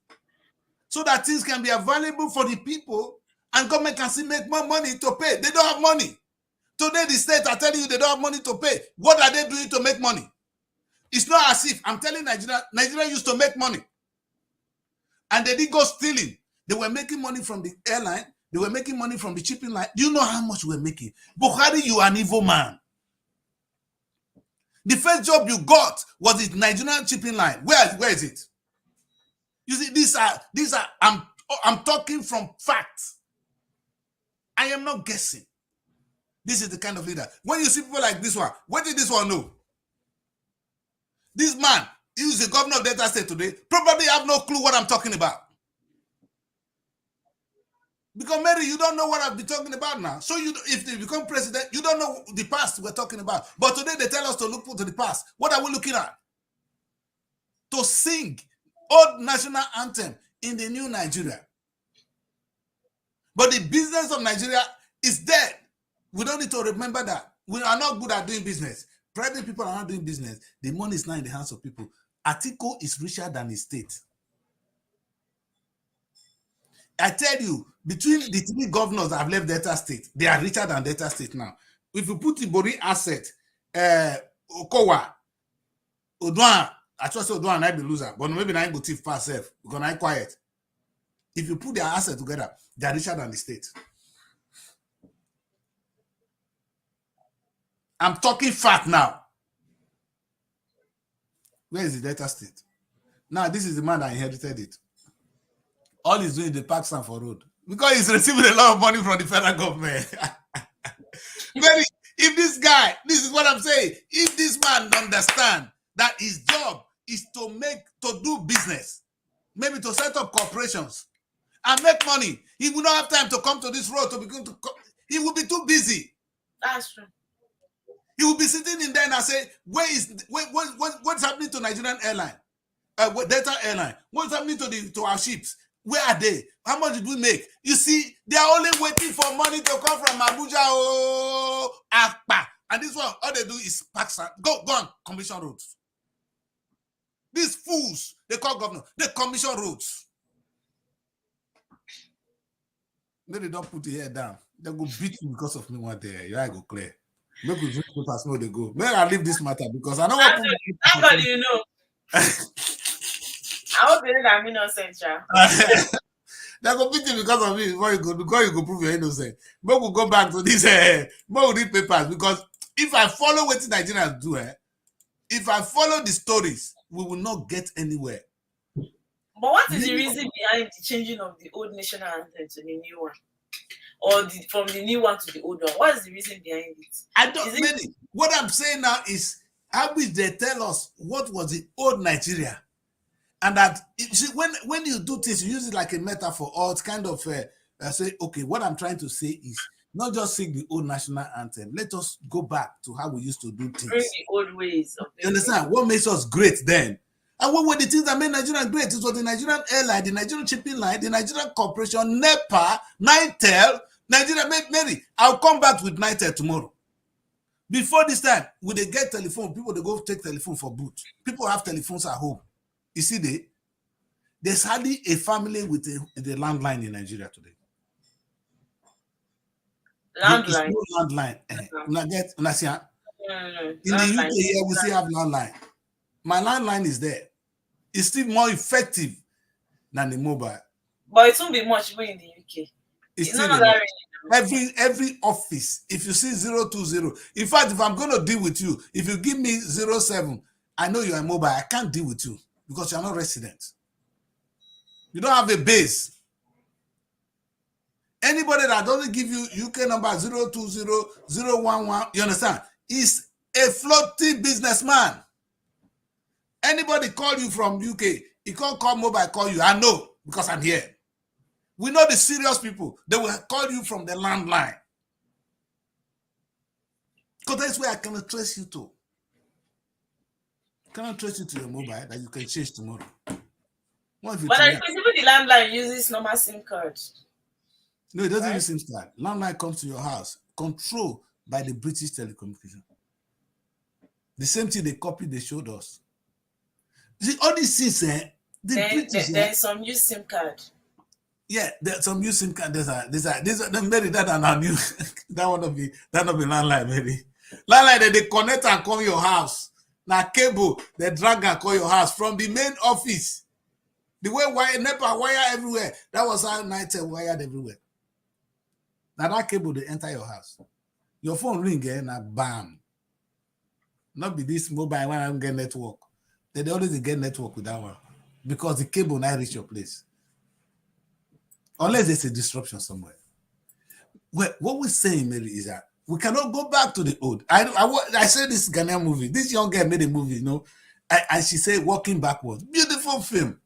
so that things can be available for the people and government can still make more money to pay. They don't have money. Today, the state are telling you they don't have money to pay. What are they doing to make money? It's not as if, I'm telling Nigeria used to make money. And they didn't go stealing. They were making money from the airline. They were making money from the shipping line. Do you know how much we're making? Buhari, you are an evil man. The first job you got was the Nigerian shipping line. Where is it? You see, these are I'm talking from facts. I am not guessing. This is the kind of leader. When you see people like this one, what did this one know? This man, he is the governor of Delta State today, probably have no clue what I'm talking about. Because Mary, you don't know what I've been talking about now. So if they become president, you don't know the past we're talking about. But today they tell us to look to the past. What are we looking at? To sing old national anthem in the new Nigeria. But the business of Nigeria is dead. We don't need to remember that. We are not good at doing business. Private people are not doing business. The money is now in the hands of people. Atiku is richer than his state. I tell you, between the 3 governors that have left Delta State, they are richer than Delta State now. If you put the Ibori asset, Okowa, Oduan, I trust Oduan might be loser, but maybe I go thief past self because I quiet. If you put their assets together, they are richer than the state. I'm talking fact now. Where is the Delta State? Now, this is the man that inherited it. All he's doing is the park stand for road because he's receiving a lot of money from the federal government. If this guy, this is what I'm saying, if this man understand that his job is to do business, maybe to set up corporations and make money, he will not have time to come to this road to begin to. He will be too busy. That's true. He will be sitting in there and say, what's happening to Nigerian airline? Delta airline? What's happening to our ships? Where are they? How much did we make? You see, they are only waiting for money to come from Abuja. Oh, Akpa. And this one, all they do is go on commission roads. These fools, they call governor, they commission roads. Maybe they don't put your head down. They go beat you because of me one day. Your eye go clear. Make we drink papers, know they go. May I leave this matter because I don't want to. How do you know? I hope you know that I'm innocent, child. They go beat you because of me before you go prove you're innocent. But we'll go back to this. We'll read papers because if I follow what the Nigerians do, if I follow the stories, we will not get anywhere. But what is the reason behind the changing of the old national anthem to the new one? Or from the new one to the old one? What is the reason behind it? I don't really. What I'm saying now is, how wish they tell us what was the old Nigeria, and that when you do this, you use it like a metaphor, or it's kind of say, okay, what I'm trying to say is not just sing the old national anthem. Let us go back to how we used to do things. Bring the old ways. You understand what makes us great then? And what were the things that made Nigeria great? It was the Nigerian airline, the Nigerian shipping line, the Nigerian corporation, NEPA, Nitel, Nigeria. Mary, I'll come back with Nitel tomorrow. Before this time, when they get telephone, people they go take telephone for boot. People have telephones at home. You see, there's hardly a family with the landline in Nigeria today. Landline. No landline. In the UK here, we still have landline. My landline is there. It's still more effective than the mobile. But it won't be much even in the UK. It's still every office, if you see 020, in fact, if I'm going to deal with you, if you give me 07, I know you're mobile. I can't deal with you because you're not resident. You don't have a base. Anybody that doesn't give you UK number 020, 011, you understand, is a floating businessman. Anybody call you from UK, he can't call mobile, call you. I know because I'm here. We know the serious people. They will call you from the landline. Because that's where I cannot trace you to. I cannot trace you to your mobile that you can change tomorrow. But I think the landline uses normal SIM card. No, it doesn't use SIM card. Landline comes to your house, controlled by the British telecommunication. The same thing they copied, they showed us. See, all these things, there's some use SIM card. Yeah, there's some use SIM card. There's Mary, that are not new. that not be landline, Mary. Landline, they connect and call your house. Now cable, they drag and call your house from the main office. The way wire, NEPA wire everywhere. That was how Nitel wired everywhere. Now that cable, they enter your house. Your phone ring, now bam. Not be this mobile when I don't get network. They always get network with that one because the cable now reach your place. Unless there's a disruption somewhere. Well, what we're saying, Mary, is that we cannot go back to the old. I said this Ghanaian movie. This young girl made a movie, and she said Walking Backwards. Beautiful film.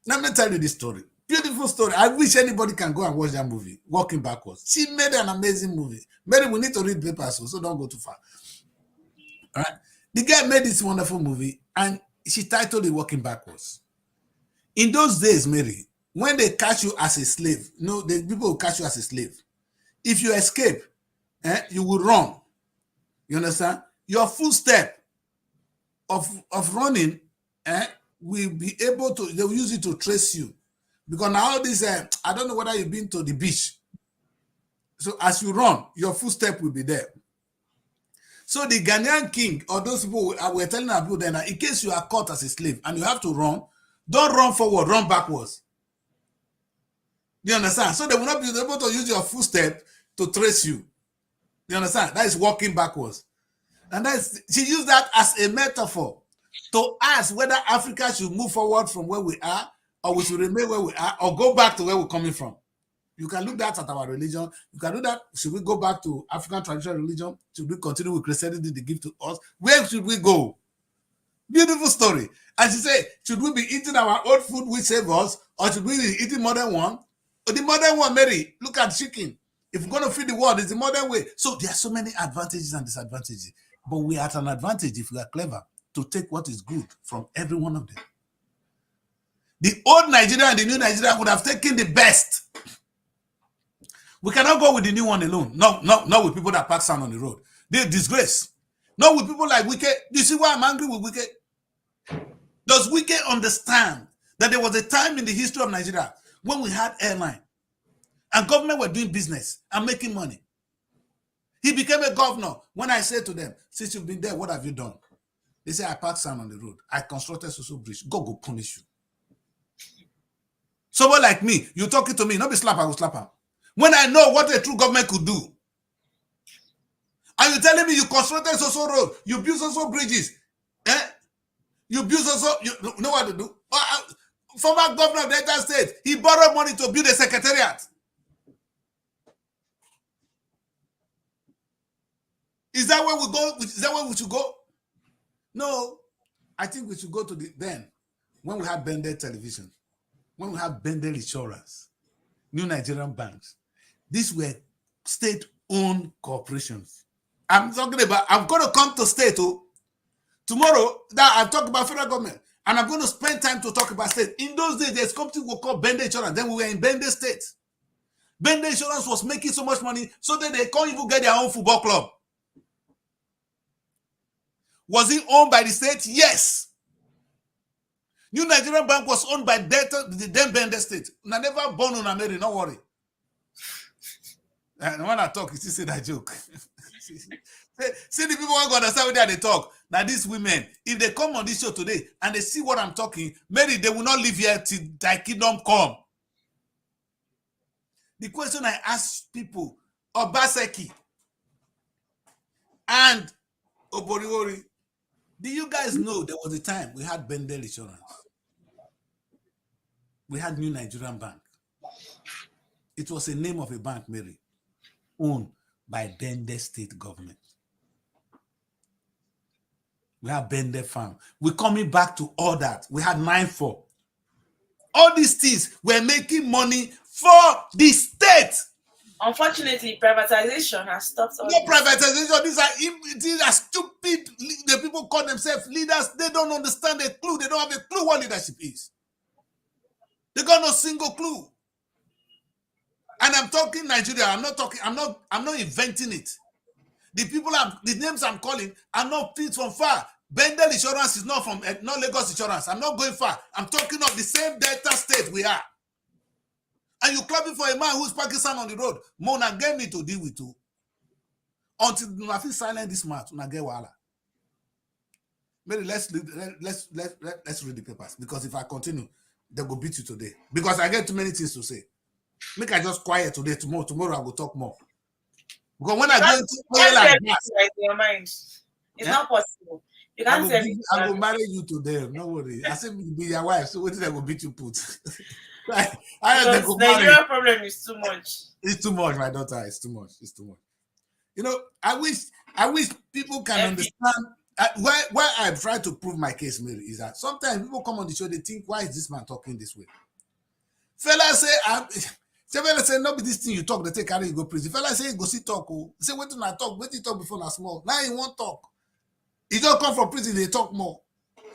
Let me tell you this story. Beautiful story. I wish anybody can go and watch that movie, Walking Backwards. She made an amazing movie. Mary, we need to read papers, so don't go too far. All right. The girl made this wonderful movie, and she titled it Walking Backwards. In those days, Mary, when they catch you as a slave, the people will catch you as a slave. If you escape, you will run. You understand? Your footstep of running will be able to, they will use it to trace you. Because now all this, I don't know whether you've been to the beach. So as you run, your footstep will be there. So the Ghanaian king, or those people were telling our people then, in case you are caught as a slave and you have to run, don't run forward, run backwards. You understand? So they will not be able to use your footstep to trace you. You understand? That is walking backwards. And she used that as a metaphor to ask whether Africa should move forward from where we are, or we should remain where we are, or go back to where we're coming from. You can look that at our religion. You can do that. Should we go back to African traditional religion? Should we continue with Christianity they give to us? Where should we go? Beautiful story. And she said, should we be eating our old food which save us, or should we be eating modern one? Or the modern one, Mary, look at chicken. If we're going to feed the world, it's the modern way. So there are so many advantages and disadvantages. But we are at an advantage if we are clever to take what is good from every one of them. The old Nigeria and the new Nigeria would have taken the best. We cannot go with the new one alone. No, not with people that pack sand on the road. They disgrace. Not with people like Wike. Do you see why I'm angry with Wike? Does Wike understand that there was a time in the history of Nigeria when we had airline and government were doing business and making money? He became a governor. When I said to them, since you've been there, what have you done? They say, I packed sand on the road. I constructed social bridge. God will punish you. Someone like me, you talking to me, not be slap, I will slap her. When I know what a true government could do. And you're telling me you constructed social road, you built social bridges, you built social, you know what to do? Former governor of Delta State, he borrowed money to build a secretariat. Is that where we go? Is that where we should go? No, I think we should go to then, when we have Bended Television, when we have Bended Insurance, New Nigerian Banks. These were state-owned corporations. I'm talking about, I'm going to come to state. Tomorrow, that I've talked about federal government, and I'm going to spend time to talk about state. In those days, there's something we call Bended Insurance. Then we were in Bended State. Bended Insurance was making so much money so that they can't even get their own football club. Was it owned by the state? Yes. New Nigerian Bank was owned by the then Bended State. I never born on America, don't worry. And when I talk, you still say that joke. See the people who go understand what they talk. Now these women, if they come on this show today and they see what I'm talking, maybe they will not live here till thy kingdom come. The question I ask people, Obaseki and Oboriwori, do you guys know there was a time we had Bendel Insurance? We had New Nigerian Bank. It was a name of a bank, Mary, owned by Bendel State government. We have Bendel Farm. We're coming back to all that. We had 9-4. All these things were making money for the state. Unfortunately, privatization has stopped all no privatization. These are stupid. The people call themselves leaders. They don't understand a clue. They don't have a clue what leadership is. They got no single clue. And I'm talking Nigeria. I'm not inventing it. The names I'm calling are not picked from far. Bendel Insurance is not from not Lagos Insurance. I'm not going far. I'm talking of the same Delta State we are. And you clapping for a man who's parking sand on the road. Mona get me to deal with you. Until I feel silent this month, I get wahala. Maybe let's read the papers, because if I continue, they will beat you today. Because I get too many things to say. Make I just quiet today. Tomorrow I will talk more. Because when I go into like that, in your mind, it's not possible. You can't say I will marry you to them. No worry. I said be your wife. So what did I go beat you put? Nigeria problem is too much. It's too much, my daughter. It's too much. It's too much. You know, I wish people can understand why I try to prove my case, Mary, is that sometimes people come on the show, they think, why is this man talking this way? Fella say, no, be this thing you talk, they take carry you go prison. Fella say, go see talk. Oh. Say, wait till I talk. Wait till talk before I small. Now he won't talk. He don't come from prison, they talk more.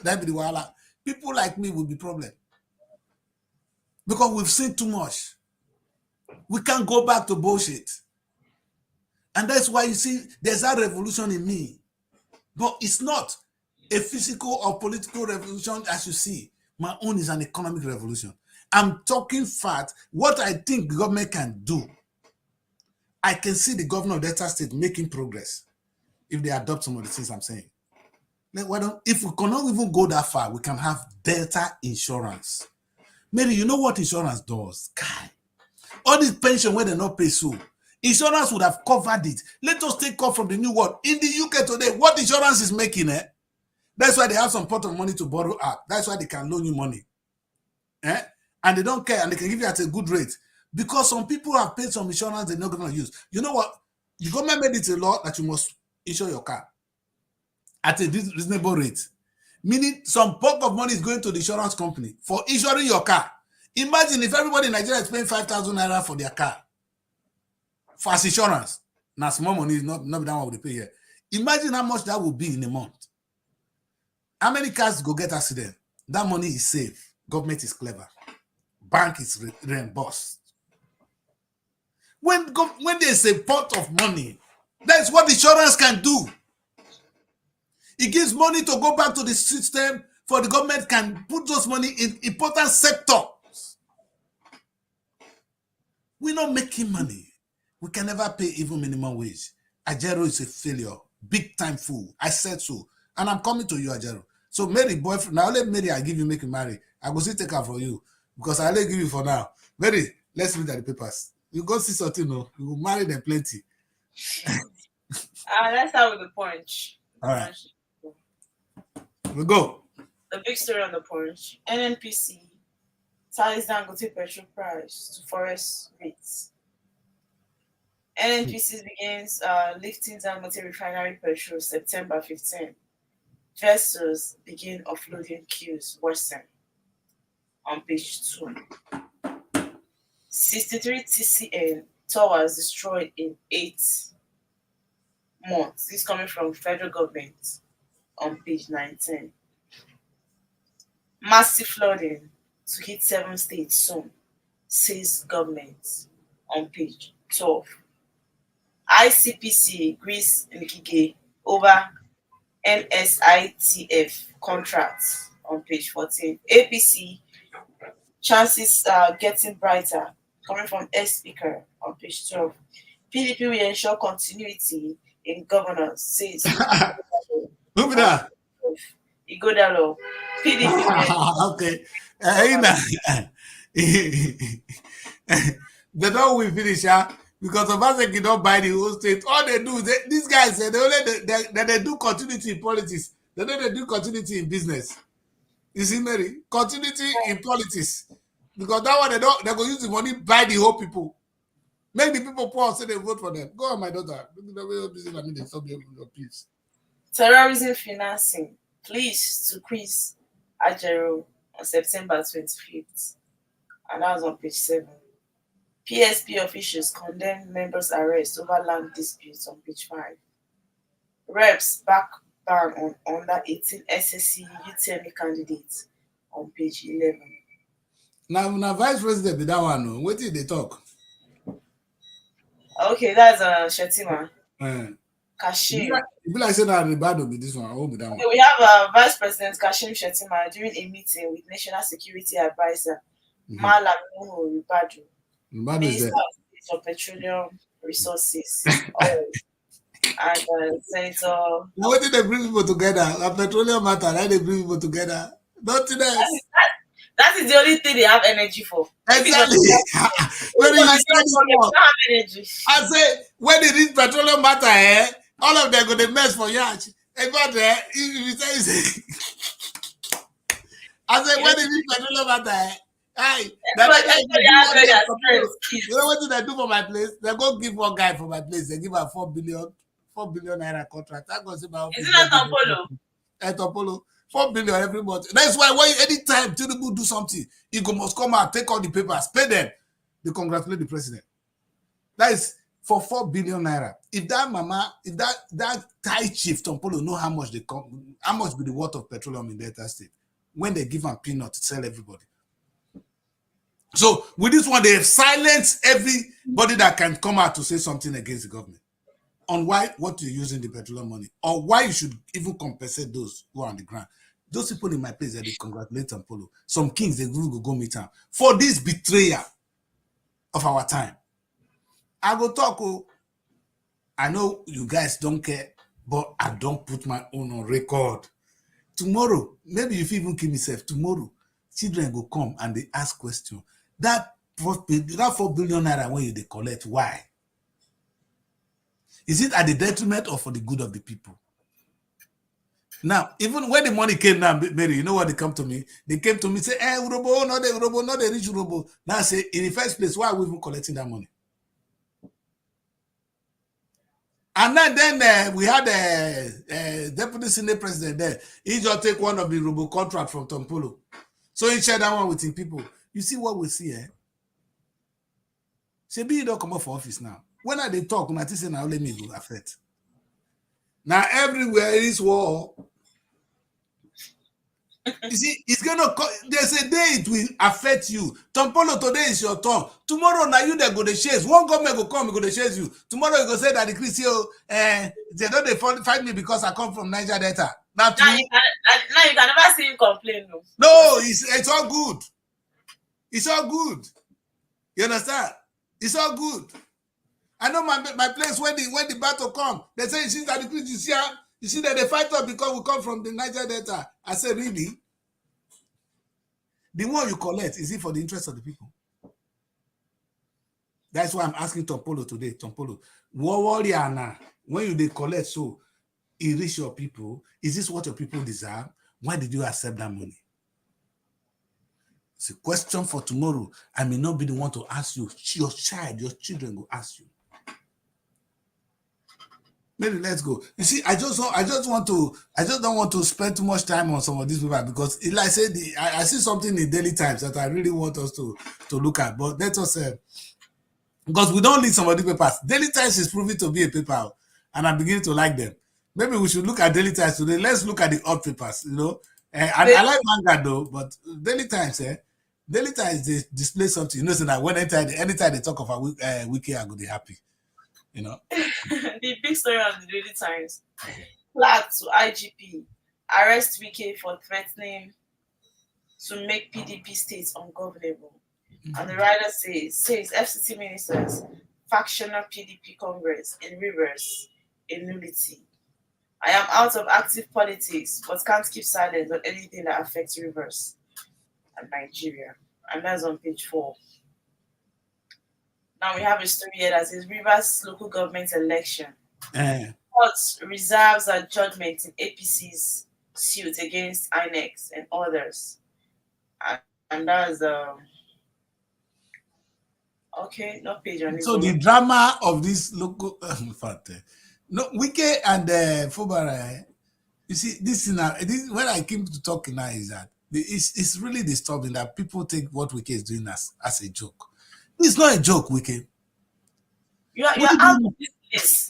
That be the wahala. People like me will be problem. Because we've seen too much. We can't go back to bullshit. And that's why you see there's that revolution in me. But it's not a physical or political revolution as you see. My own is an economic revolution. I'm talking fact. What I think the government can do, I can see the governor of Delta State making progress if they adopt some of the things I'm saying. If we cannot even go that far, we can have Delta insurance. Mary, you know what insurance does? Guy, all this pension where they not pay so, insurance would have covered it. Let us take off from the new world. In the UK today, what insurance is making, that's why they have some pot of money to borrow out. That's why they can loan you money. And they don't care, and they can give you at a good rate. Because some people have paid some insurance they're not going to use. You know what? The government made it a law that you must insure your car at a reasonable rate. Meaning some bulk of money is going to the insurance company for insuring your car. Imagine if everybody in Nigeria is paying 5,000 naira for their car. For insurance. Now small money is not that one they pay here. Imagine how much that will be in a month. How many cars go get accident? That money is safe. Government is clever. Bank is reimbursed. When there's a pot of money, that's what insurance can do. It gives money to go back to the system for the government can put those money in important sectors. We're not making money. We can never pay even minimum wage. Ajero is a failure. Big time fool. I said so. And I'm coming to you, Ajero. So Mary, boyfriend, now let Mary, I give you, make you marry. I will still take her for you. Because I'll give you for now. Mary, let's read at the papers. You go see something, no? You will marry them plenty. Let's start with the Punch. All right. We go. The big story on the Punch. NNPC ties Dangote petrol price to forest rates. NNPC begins lifting Dangote refinery petrol September 15. Vessels begin offloading queues worsen. On page 2. 63 TCN towers destroyed in 8 months. This is coming from federal government on page 19. Massive flooding to hit 7 states soon, says government on page 12. ICPC Greece Nkige over NSITF contracts on page 14. APC chances getting brighter, coming from S Speaker on page 12. PDP will ensure continuity in governance, says Who be that? Igodalo. PDP. Okay. They don't will finish, because Obaseki don't buy the whole state. All they do, these guys say they do continuity in politics. They know they do continuity in business. You see, Mary, continuity in politics. Because that one they go use the money buy the whole people. Make the people poor so they vote for them. Go on, my daughter. They stop your peace. Terrorism financing. Please to Chris Ajero on September 25th. And that was on page 7. PSP officials condemn members' arrest over land disputes on page 5. Reps back ban on under 18 SSC UTME candidates on page 11. Now vice president be that one. No? What did they talk? Okay, that's Shettima. Kashim. If like say that Ribado be this one, I will be that one. Okay, we have Vice President Kashim Shettima during a meeting with National Security Advisor Malam Nuhu Ribado, Minister of Petroleum Resources, Oil, and Senator. Now, what did they bring people together? A petroleum matter, how they bring people together? Nothing else. That is the only thing they have energy for. Exactly. When you energy. I say, when they reach petroleum matter, all of them go to mess for yacht. About there, if you say, I say, when they reach petroleum matter, you know what did I do for my place? They go give one guy for my place. They give her 4 billion naira contract. That goes about. Isn't that Tompolo? Tompolo. 4 billion every month. That's why anytime Tinubu do something, he must come out, take all the papers, pay them. They congratulate the president. That is for 4 billion naira. If that Thai chief Tompolo know how much be the worth of petroleum in Delta State, when they give them peanut to sell everybody. So with this one, they have silenced everybody that can come out to say something against the government. on why what you're using the petroleum money, or why you should even compensate those who are on the ground. Those people in my place, they congratulate Tampolo. Some kings, they go meet him for this betrayal of our time. I go talk. I know you guys don't care, but I don't put my own on record. Tomorrow, maybe if you even kill myself, tomorrow, children go come and they ask question. That 4 billion naira when they collect, why? Is it at the detriment or for the good of the people? Now, even when the money came now, Mary, you know what they come to me? They came to me say, Urobo, not the rich Urobo. Now I say, in the first place, why are we even collecting that money? And then we had a deputy senate president there. He just take one of the Urobo contract from Tampolo. So he shared that one with his people. You see what we see, eh? Shebi, you don't come up for office now. When I they talk, I say now let me go affect. Now everywhere is war. You see, it's gonna. There's a day it will affect you. Tampolo today is your turn. Tomorrow now you they go to chase. One government go come, go to chase you. Tomorrow you go say that the Christian, they don't fight me because I come from Niger Delta. Now you can never see him complain. No, it's all good. It's all good. You understand? It's all good. I know my place when the battle come, they say she's that the Christian. You see that they fight us because we come from the Niger Delta. I said, really? The one you collect, is it for the interest of the people? That's why I'm asking Tampolo today. Tampolo, when you they collect so it reach your people, is this what your people deserve? Why did you accept that money? It's a question for tomorrow. I may not be the one to ask you. Your child, your children will ask you. Maybe let's go. You see, I just don't want to spend too much time on some of these people because, like I said, I see something in Daily Times that I really want us to look at. But let us, because we don't need some of the papers. Daily Times is proving to be a paper, and I'm beginning to like them. Maybe we should look at Daily Times today. Let's look at the odd papers. You know, I like manga though, but Daily Times, Daily Times they display something. You know, so that anytime they talk of a wiki, I go be happy. You know, the big story on the Daily Times: flag to IGP, arrest Wike for threatening to make PDP states ungovernable. And the writer says FCT ministers factional PDP Congress in reverse, a nullity. I am out of active politics, but can't keep silent on anything that affects Rivers and Nigeria. And that's on page 4. Now we have a story here that says Rivers local government election. Court reserves a judgment in APC's suit against INEX and others. And that's okay, no page on it. So the drama of this local no Wike and Fubara, you see, this when I came to talk now is that it's really disturbing that people take what Wike is doing as a joke. It's not a joke, Wike. You're out of this place.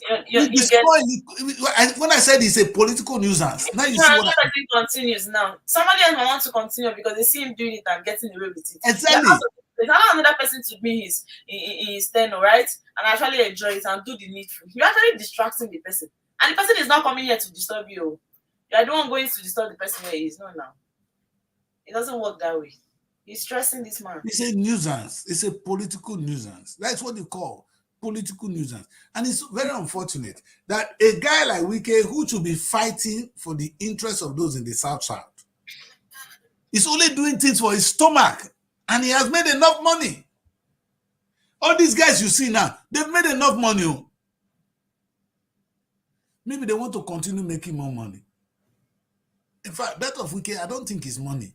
When I said it's a political nuisance, now you see what thing continues now. Somebody else might want to continue because they see him doing it and getting away with it. Exactly. There's another person to be his tenor, right? And actually enjoy it and do the needful. You're actually distracting the person. And the person is not coming here to disturb you. You're the one going to disturb the person where he is not now. It doesn't work that way. He's stressing this man. It's a nuisance. It's a political nuisance. That's what you call political nuisance. And it's very unfortunate that a guy like Wike, who should be fighting for the interests of those in the South, is only doing things for his stomach. And he has made enough money. All these guys you see now, they've made enough money. Maybe they want to continue making more money. In fact, that of Wike, I don't think it's money.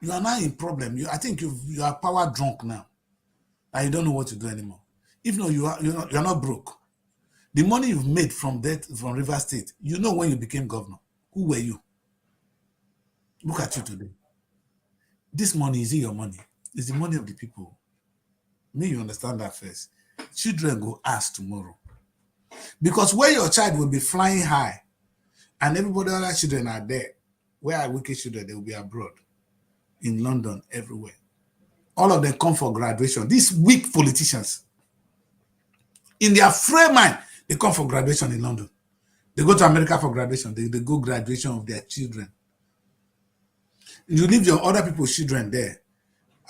You are now in problem. I think you are power drunk now. And you don't know what to do anymore. If not, you're not broke. The money you've made from Rivers State, you know when you became governor. Who were you? Look at you today. This money isn't your money. It's the money of the people. May you understand that first. Children go ask tomorrow. Because where your child will be flying high and everybody other children are there, where are Wike children? They will be abroad. In London, everywhere. All of them come for graduation. These weak politicians. In their frame mind, they come for graduation in London. They go to America for graduation. They go graduation of their children. You leave your other people's children there.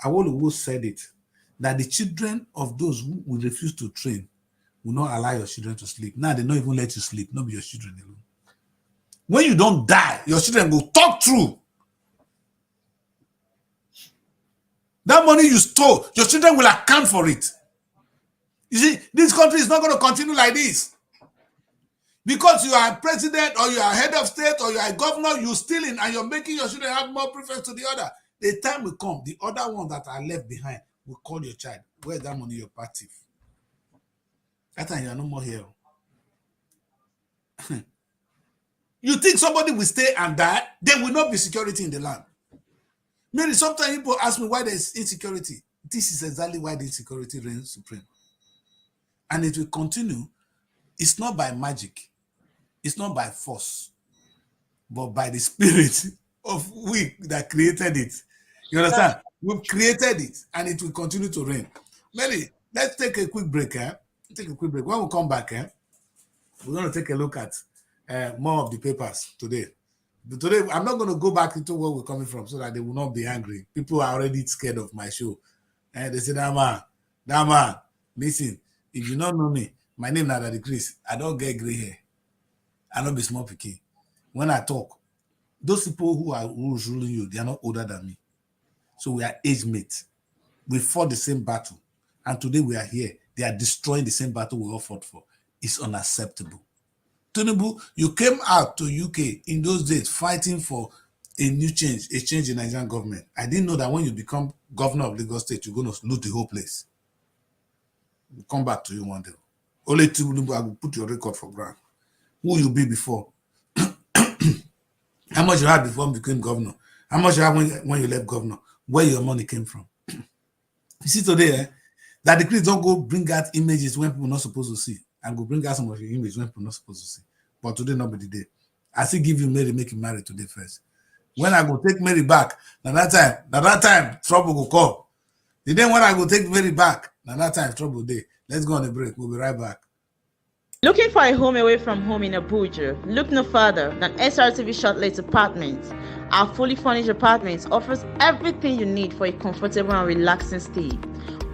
Awolowo said it, that the children of those who will refuse to train will not allow your children to sleep. Now they don't even let you sleep, not be your children alone. When you don't die, your children will talk through. That money you stole, your children will account for it. You see, this country is not going to continue like this. Because you are president or you are head of state or you are a governor, you're stealing and you're making your children have more preference to the other. The time will come, the other ones that are left behind will call your child. Where's that money you're part of? That time you are no more here. You think somebody will stay and die? There will not be security in the land. Maybe sometimes people ask me why there's insecurity. This is exactly why the insecurity reigns supreme. And it will continue. It's not by magic. It's not by force. But by the spirit of we that created it. You understand? We've created it and it will continue to reign. Mary, let's take a quick break. Take a quick break. When we come back, we're going to take a look at more of the papers today. But today, I'm not going to go back into where we're coming from so that they will not be angry. People are already scared of my show. And they say, that man, listen, if you don't know me, my name is Daddy Chris. I don't get gray hair. I don't be small pikin. When I talk, those people who are ruling you, they are not older than me. So we are age mates. We fought the same battle. And today we are here. They are destroying the same battle we all fought for. It's unacceptable. Tinubu, you came out to UK in those days fighting for a new change, a change in Nigerian government. I didn't know that when you become governor of Lagos State, you're going to lose the whole place. We'll come back to you one day. Only Tinubu, I will put your record for ground. Who you be before? How much you had before you became governor? How much you had when you left governor? Where your money came from? You see today, that the Christ don't go bring out images when people are not supposed to see. And go bring out some of your images when people are not supposed to see. But today not be the day. I still give you Mary, make you marry today first. When I go take Mary back, now that time, trouble will come. The day when I go take Mary back, now that time, trouble day. Let's go on a break. We'll be right back. Looking for a home away from home in Abuja? Look no further than Srtv Shortlet Apartments. Our fully furnished apartments offers everything you need for a comfortable and relaxing stay.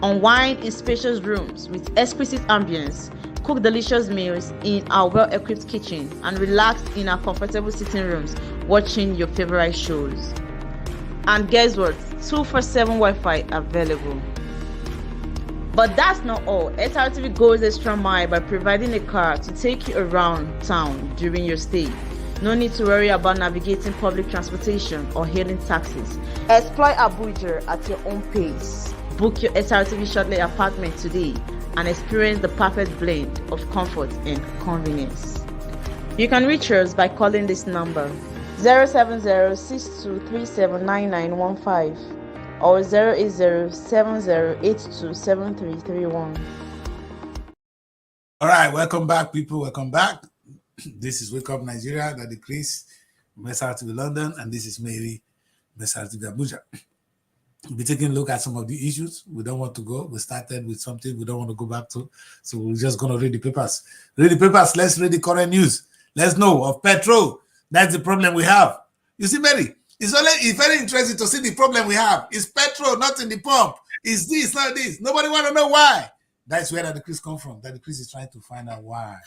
Unwind in spacious rooms with exquisite ambience. Cook delicious meals in our well-equipped kitchen and relax in our comfortable sitting rooms watching your favorite shows. And guess what? 247 Wi-Fi available. But that's not all. Srtv goes extra mile by providing a car to take you around town during your stay. No need to worry about navigating public transportation or hailing taxis. Explore Abuja at your own pace. Book your Srtv Shortlet apartment today and experience the perfect blend of comfort and convenience. You can reach us by calling this number 070-6237-9915 or 080-7082-7331. All right, welcome back, people. Welcome back. This is Wake Up Nigeria, Daddy Chris, Srtv London, and this is Mary, Srtv Abuja. We'll be taking a look at some of the issues. We don't want to go. We started with something we don't want to go back to. So we're just going to read the papers. Read the papers. Let's read the current news. Let's know of petrol. That's the problem we have. You see, Mary, it's very interesting to see the problem we have. It's petrol, not in the pump. It's this, not this. Nobody want to know why. That's where Daddy Chris come from. Daddy Chris is trying to find out why.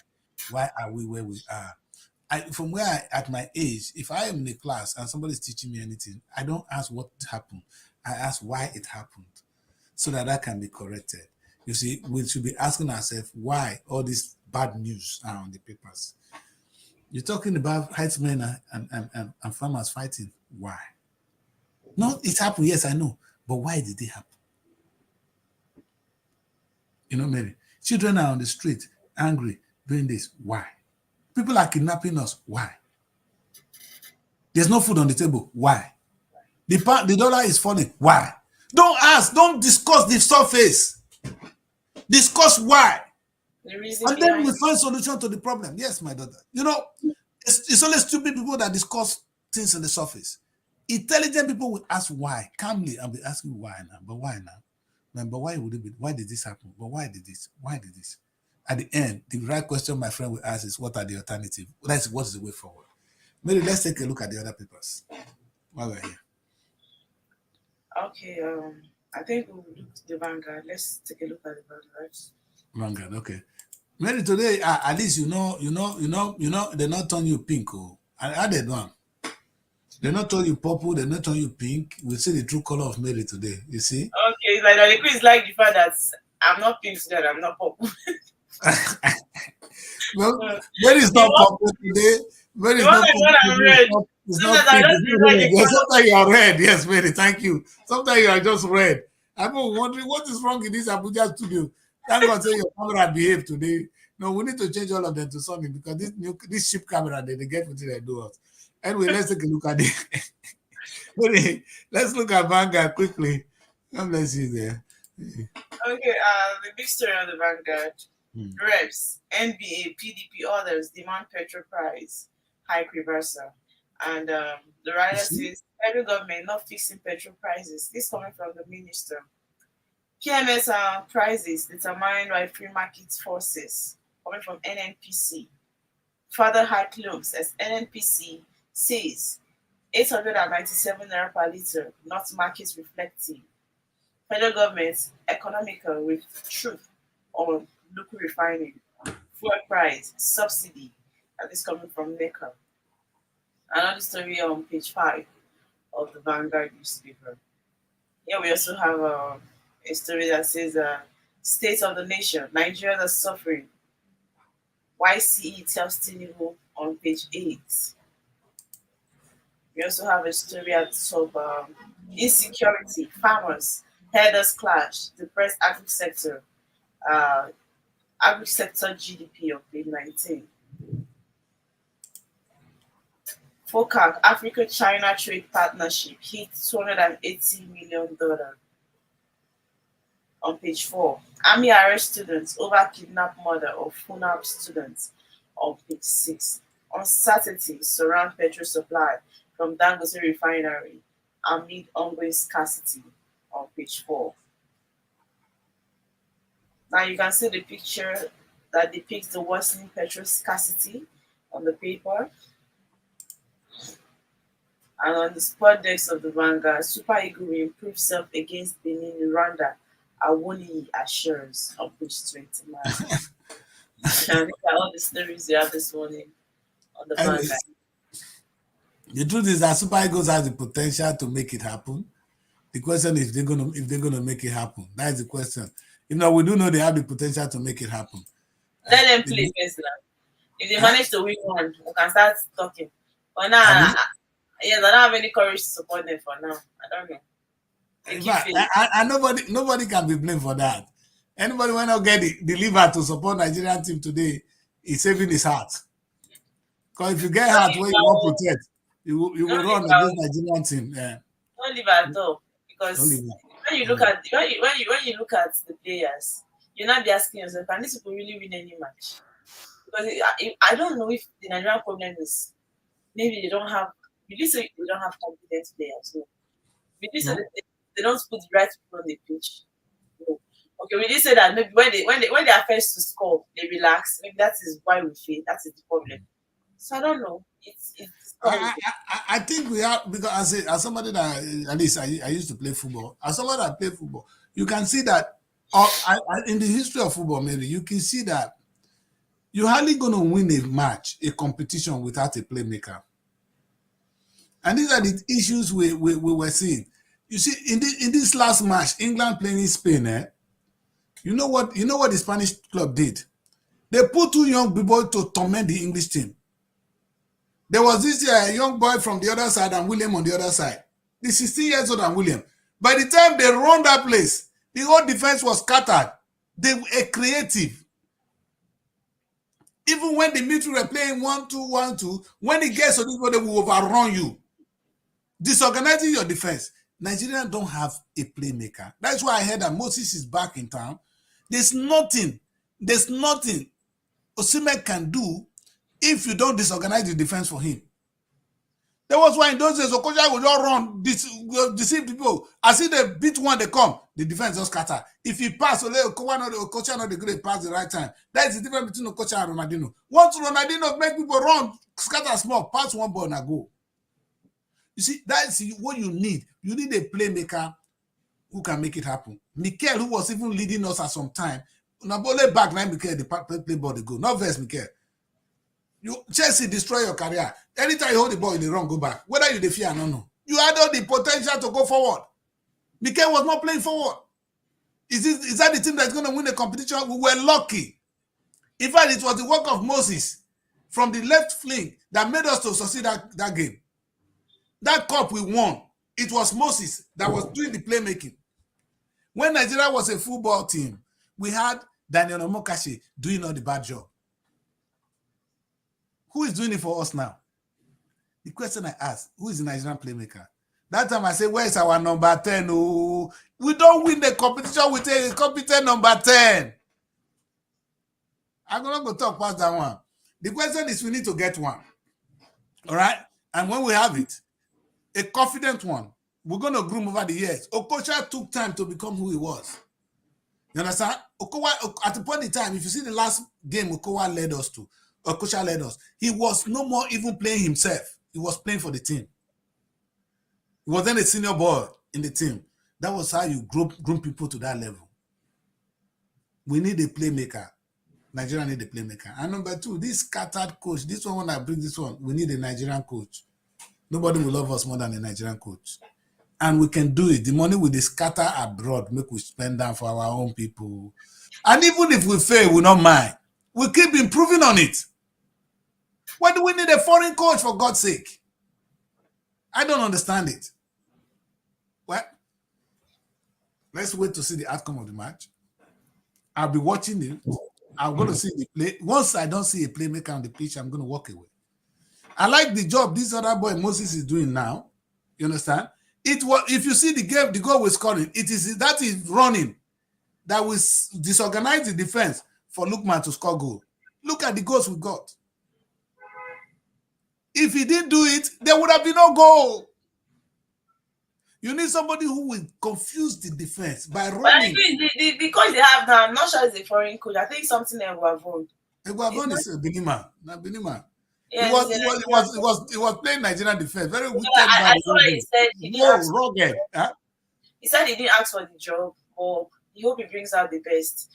Why are we where we are? From at my age, if I am in a class and somebody's teaching me anything, I don't ask what happened. I ask why it happened so that can be corrected. You see, we should be asking ourselves why all this bad news are on the papers. You're talking about herdsmen and farmers fighting. Why? No, it happened. Yes, I know. But why did it happen? You know, Mary, children are on the street, angry, doing this. Why? People are kidnapping us. Why? There's no food on the table. Why? The dollar is falling. Why? Don't ask. Don't discuss the surface. Discuss why. And then we find solution to the problem. Yes, my daughter. You know, it's only stupid people that discuss things on the surface. Intelligent people will ask why calmly and be asking why now. But why now? But why would it be? Why did this happen? But why did this? Why did this? at the end, the right question my friend will ask is, what are the alternatives? What is the way forward? Maybe let's take a look at the other papers while we're here. Okay, I think we'll look at the Vanguard. Let's take a look at the Vanguard. Vanguard, okay. Mary, today, at least you know, they're not turning you pink. Oh, I did one. They're not turning you purple, they're not turning you pink. We see the true color of Mary today. You see? Okay, like the quiz like the fact that I'm not pink today, I'm not purple. Well, Mary is not purple today. Mary is not purple today. It's not pink. Sometimes you are red. Yes, Mary, thank you. Sometimes you are just red. I'm wondering what is wrong in this Abuja studio. Thank God say your camera behave today. No, we need to change all of them to something because this cheap camera they get what they do us. Anyway, let's take a look at it. Let's look at Vanguard quickly. God bless you there. Okay, the big story on the Vanguard. Reps, NBA, PDP, others demand petrol price hike reversal. And the writer says federal government not fixing petrol prices. This coming from the minister. PMS prices determined by free market forces, coming from NNPC. Further hike looms as NNPC says 897 naira per litre, not market reflective. Federal government economical with truth on local refining, fuel price, subsidy, and this coming from NECA. Another story on page 5 of the Vanguard newspaper. Here we also have a story that says State of the Nation, Nigeria is suffering. YCE tells Tinubu on page 8. We also have a story at the top, insecurity, farmers, herders clash, depressed agri-sector GDP on page 19. FOCAC, Africa-China Trade Partnership, hit $280 million on page 4. Army arrest students over kidnap murder of FUNAB students on page 6. Uncertainty surround petrol supply from Dangote refinery amid ongoing scarcity on page 4. Now you can see the picture that depicts the worsening petrol scarcity on the paper. And on the spot decks of the Vanguard, Super Eagle will improve self against Benin, Rwanda, Awoniyi assures on page 29. And look at all the stories you have this morning on the Vanguard. The truth is that Super Eagles has the potential to make it happen. The question is if they're gonna make it happen. That is the question. We do know they have the potential to make it happen. Let them play first now. If they manage to win one, we can start talking. But now, yes, I don't have any courage to support them for now. I don't know. In fact, nobody can be blamed for that. Anybody when not get the liver to support Nigerian team today is saving his heart. Because if you get heart where you want to protect, you will run against Nigerian team. Yeah. Don't leave at all. Because when you look at when you look at the players, you'll not be asking yourself, can these people really win any match? Because I don't know if the Nigerian problem is maybe they don't have competent players. No. We did say that they don't put the right people on the pitch. No. Okay, we did say that maybe when they are first to score, they relax. Maybe that is why we fail. That is the problem. So I don't know. I think we are, because as somebody that at least I used to play football. As somebody that played football, you can see that in the history of football, maybe you can see that you're hardly going to win a match, a competition without a playmaker. And these are the issues we were seeing. You see, in this last match, England playing in Spain, you know what the Spanish club did? They put two young people to torment the English team. There was this young boy from the other side and William on the other side. The 16 years old and William. By the time they run that place, the whole defense was scattered. They were creative. Even when the midfield were playing 1-2, 1-2, when it gets to this way, they will overrun you. Disorganizing your defense. Nigerians don't have a playmaker. That's why I heard that Moses is back in town. There's nothing Osimhen can do if you don't disorganize the defense for him. That was why in those days, Okocha would just run, deceive people. As if they beat one, they come, the defense just scatter. If he pass, Okocha not the great pass the right time. That is the difference between Okocha and Ronaldinho. Once Ronaldinho make people run, scatter small, pass one ball and go. You see, that's what you need. You need a playmaker who can make it happen. Mikel, who was even leading us at some time, Nabole back now, Mikel, the play ball, they go. Not verse Mikel. Chelsea destroy your career. Anytime you hold the ball in the run, go back. Whether you fear or no. You had all the potential to go forward. Mikel was not playing forward. Is that the team that's going to win the competition? We were lucky. In fact, it was the work of Moses from the left flank that made us to succeed that game. That cup we won, it was Moses that was doing the playmaking. When Nigeria was a football team, we had Daniel Omokachi doing all the bad job. Who is doing it for us now? The question I asked, who is the Nigerian playmaker? That time I said, where is our number 10? Oh, we don't win the competition with a competent number 10. I'm not going to talk past that one. The question is we need to get one. All right? And when we have it, a confident one, we're going to groom over the years. Okocha took time to become who he was. You understand? Okocha, at the point in time, if you see the last game Okocha led us to, Okocha led us, he was no more even playing himself. He was playing for the team. He was then a senior boy in the team. That was how you groom people to that level. We need a playmaker. Nigeria need a playmaker. And number two, this scattered coach, this one, when I bring this one, we need a Nigerian coach. Nobody will love us more than a Nigerian coach. And we can do it. The money we scatter abroad, make we spend down for our own people. And even if we fail, we don't mind. We keep improving on it. Why do we need a foreign coach, for God's sake? I don't understand it. Well, let's wait to see the outcome of the match. I'll be watching it. I'm going to see the play. Once I don't see a playmaker on the pitch, I'm going to walk away. I like the job this other boy Moses is doing now. You understand? It was, if you see the game, the goal we're scoring, that is running that will disorganize the defense for Lookman to score goal. Look at the goals we got. If he didn't do it, there would have been no goal. You need somebody who will confuse the defense by running. But I think the coach they have now, I'm not sure it's a foreign coach. I think something Eguavon. Eguavon is a Benima. Not Benima. Yeah, he was playing Nigerian defense. Very wicked. Yeah, I saw he said he didn't rugged. Huh? He said he didn't ask for the job, but he hope he brings out the best.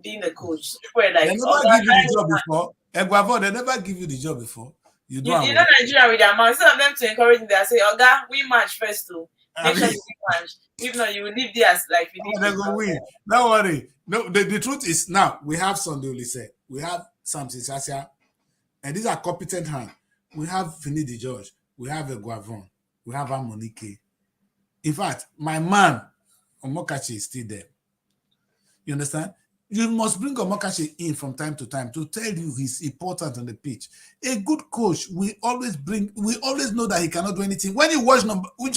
Being a coach, where like they never give you the job before. Eguavon, they never give you the job before. You know Nigeria with their man. Instead of them to encourage them, they say, "Oga, we match first too. Make sure you match. If not, you will leave there like we need." They're gonna win. Don't worry. No, the truth is now we have Sunday Olise, we have Samson Sasia, and these are competent hands. We have Finidi George, we have Eguavon, we have Amonike. In fact, my man Omokachi is still there. You understand? You must bring Omokachi in from time to time to tell you he's important on the pitch. A good coach, we always know that he cannot do anything. When you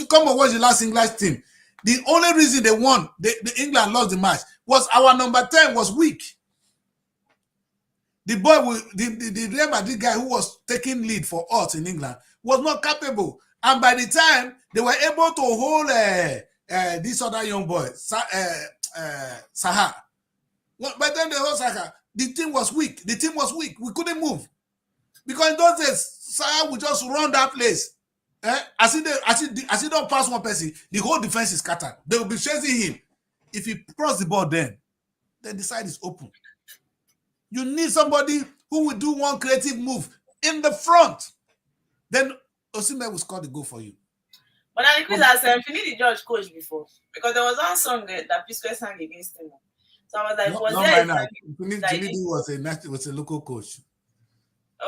come and watch the last English team, the only reason they won, the England lost the match, was our number 10 was weak. The boy, the Real Madrid guy who was taking lead for us in England was not capable. And by the time they were able to hold this other young boy, Saha, by the time they hold Saha, the team was weak. The team was weak. We couldn't move. Because in those days, Saha would just run that place. As he don't pass one person, the whole defense is scattered. They will be chasing him. If he cross the ball then the side is open. You need somebody who will do one creative move in the front. Then Osimhen will score the goal for you. But I think that Finidi George coach before. Because there was one song that P-Square sang against him. So I was like, Finidi was a local coach.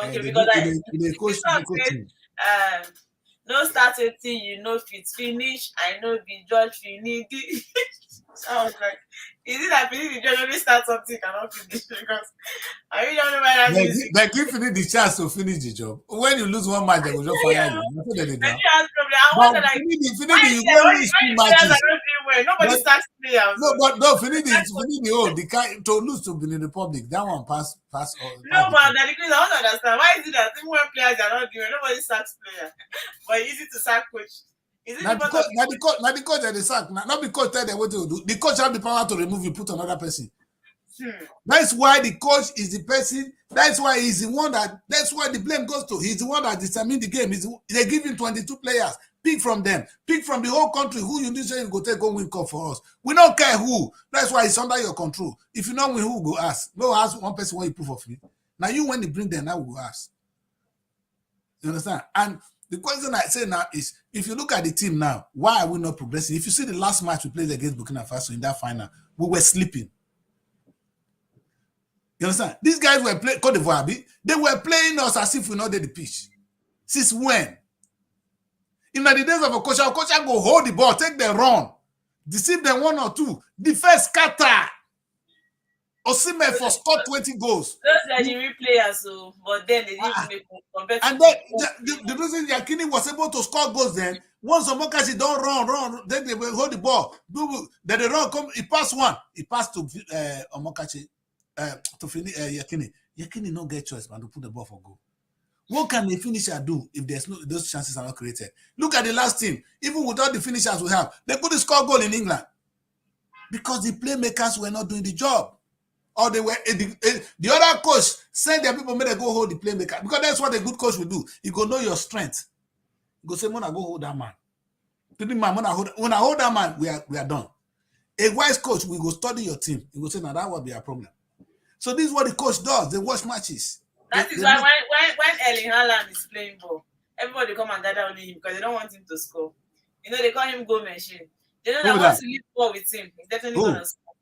Okay, because no start a thing, you know fit finish. I know the George Finidi. So I was like, is it that Finidi George only start something cannot finish? Because I really don't know why that is. They give Finidi the chance to finish the job. When you lose one match, they will just fire you. I wonder like, Finidi, you will lose 2 matches. everywhere. Nobody sacks players. No, but no, finish the whole the kind to lose to Benin Republic. That one pass. No, but the decrease, I don't understand. Why is it that even when players are not doing, nobody sacks player, but it's easy to sack coach? Is it now the coach that they sack? Not because tell them what to do. The coach have the power to remove you, put another person. That's why the coach is the person. That's why he's the one that. That's why the blame goes to. He's the one that determines the game. They give him 22 players. Pick from them. Pick from the whole country who you need to go take go win cup for us. We don't care who. That's why it's under your control. If you don't win, who go ask? No, ask one person when you prove for free. Now you when you bring them, now we go ask. You understand? And the question I say now is, if you look at the team now, why are we not progressing? If you see the last match we played against Burkina Faso in that final, we were sleeping. You understand? These guys were playing Côte d'Ivoire. They were playing us as if we not did the pitch. Since when? In the days of a coach go hold the ball, take the run, deceive them 1 or 2. The first scatter. Osimhen for score 20 goals. Those are the real players, so but then they didn't make compared. And then the reason Yakini was able to score goals then, once Omokachi don't run, then they will hold the ball. Then the run come, he passed one. He passed to Omokachi to finish Yakini. Yakini no get choice, man, to put the ball for goal. What can the finisher do if there's no those chances are not created? Look at the last team. Even without the finishers we have, they couldn't score goal in England because the playmakers were not doing the job, or they were the other coach sent their people made them go hold the playmaker, because that's what a good coach will do. You go know your strength. You go say, "Mona, go hold that man." To the man, when I hold that man, we are done. A wise coach will go study your team. He will say, "Now that will be a problem." So this is what the coach does. They watch matches. That is why when Erling Haaland is playing ball, everybody come and gather only him because they don't want him to score. You know, they call him goal machine. They know that once you leave ball with him, he's definitely going to score.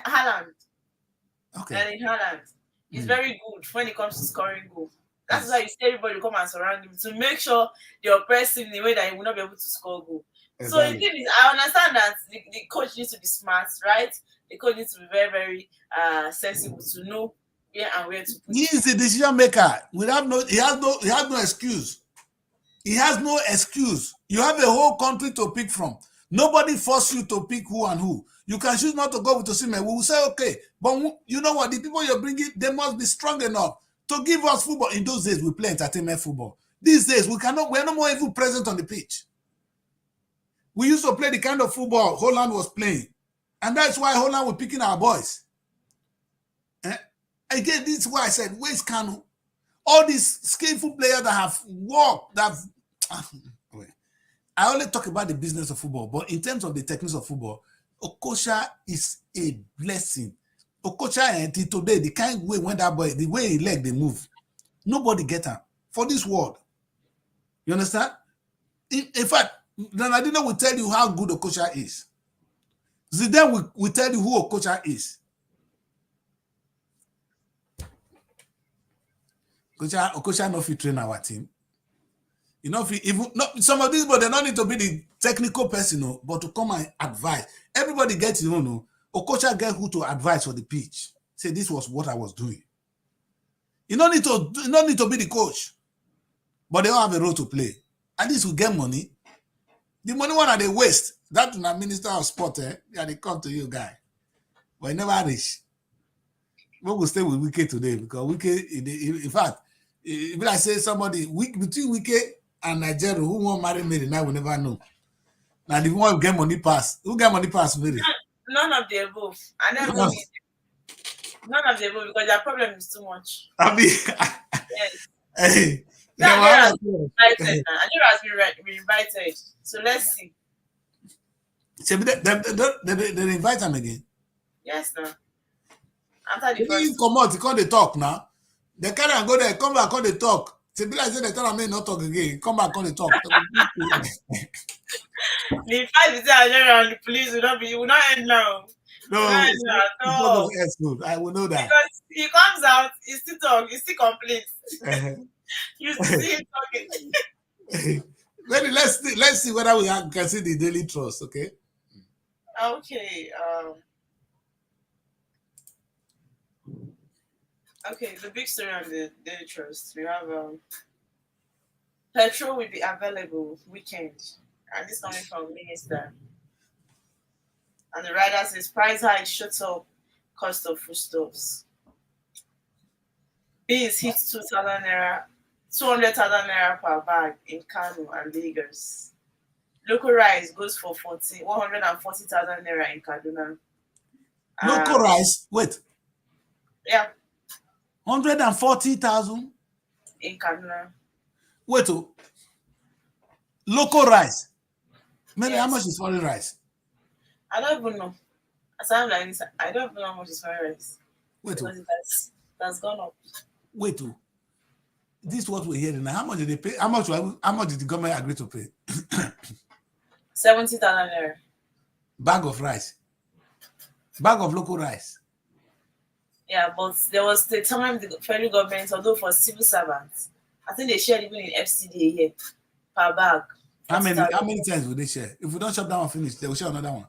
Haaland. Okay. Erling Haaland. He's very good when it comes to scoring goal. That's why you see everybody come and surround him to make sure they oppress him in a way that he will not be able to score goal. Exactly. So the thing is, I understand that the coach needs to be smart, right? The coach needs to be very, very sensible to know and where to put. He is the decision maker. He has no excuse. He has no excuse. You have a whole country to pick from. Nobody forces you to pick who and who. You can choose not to go with Osimhen. We will say, okay, but you know what? The people you're bringing, they must be strong enough to give us football. In those days, we play entertainment football. These days, we're no more even present on the pitch. We used to play the kind of football Holland was playing. And that's why Holland was picking our boys. Again, this is why I said, where's Kanu? All these skillful players that have worked, I only talk about the business of football, but in terms of the techniques of football, Okocha is a blessing. Okocha, until today, the kind way when that boy, the way he leg they move, nobody get him for this world. You understand? In fact, Ronaldinho will tell you how good Okocha is. Zidane will tell you who Okocha is. Okocha no fit train our team. You know, some of these, but they don't need to be the technical person, but to come and advise. Everybody gets Okocha get who to advise for the pitch. Say this was what I was doing. You don't need to be the coach, but they all have a role to play. At least we get money. The money one they waste. That na Minister of Sport, yeah, they come to you, guy. But he never reach. We will stay with Wike today because Wike, in fact, if I say somebody between Wike and Nigeria who won't marry Mary, now we never know. Now the one who get money pass. Who get money pass, Mary? None of the above. I never know. None of the above because their problem is too much. I mean, yes. Hey. Nigeria has been invited. So let's see. So they invite him again? Yes, no. After the first, come out, they talk now. They carry and go there, come back, they talk. So be like say they tell me not talk again. Come back, they talk. The fight between Nigeria and the police will not end now. No, I will know that. Because he comes out, he still talk, he still complains. You see him talking. Maybe let's see whether we can see the Daily Trust, okay? Okay. Okay, the big story on the Daily Trust. We have petrol will be available weekend. And this coming from Minister. And the rider says price hike shuts up cost of foodstuffs. Beans hit 2,000 naira, 200,000 naira per bag in Kano and Lagos. Local rice goes for 140,000 naira in Kaduna. Local rice, wait. Yeah. 140,000 in Kaduna. Wait, local rice. Maybe Yes. How much is foreign rice? I don't even know. As I'm like this, I don't even know how much is foreign rice. Wait, because it has gone up. Wait, this is what we're hearing now. How much did they pay? How much did the government agree to pay? 70,000 naira. Bag of rice. Bag of local rice. Yeah, but there was the time the federal government, although for civil servants, I think they shared even in FCDA here per bag. How many times will they share? If we don't shut that one finish, they will share another one.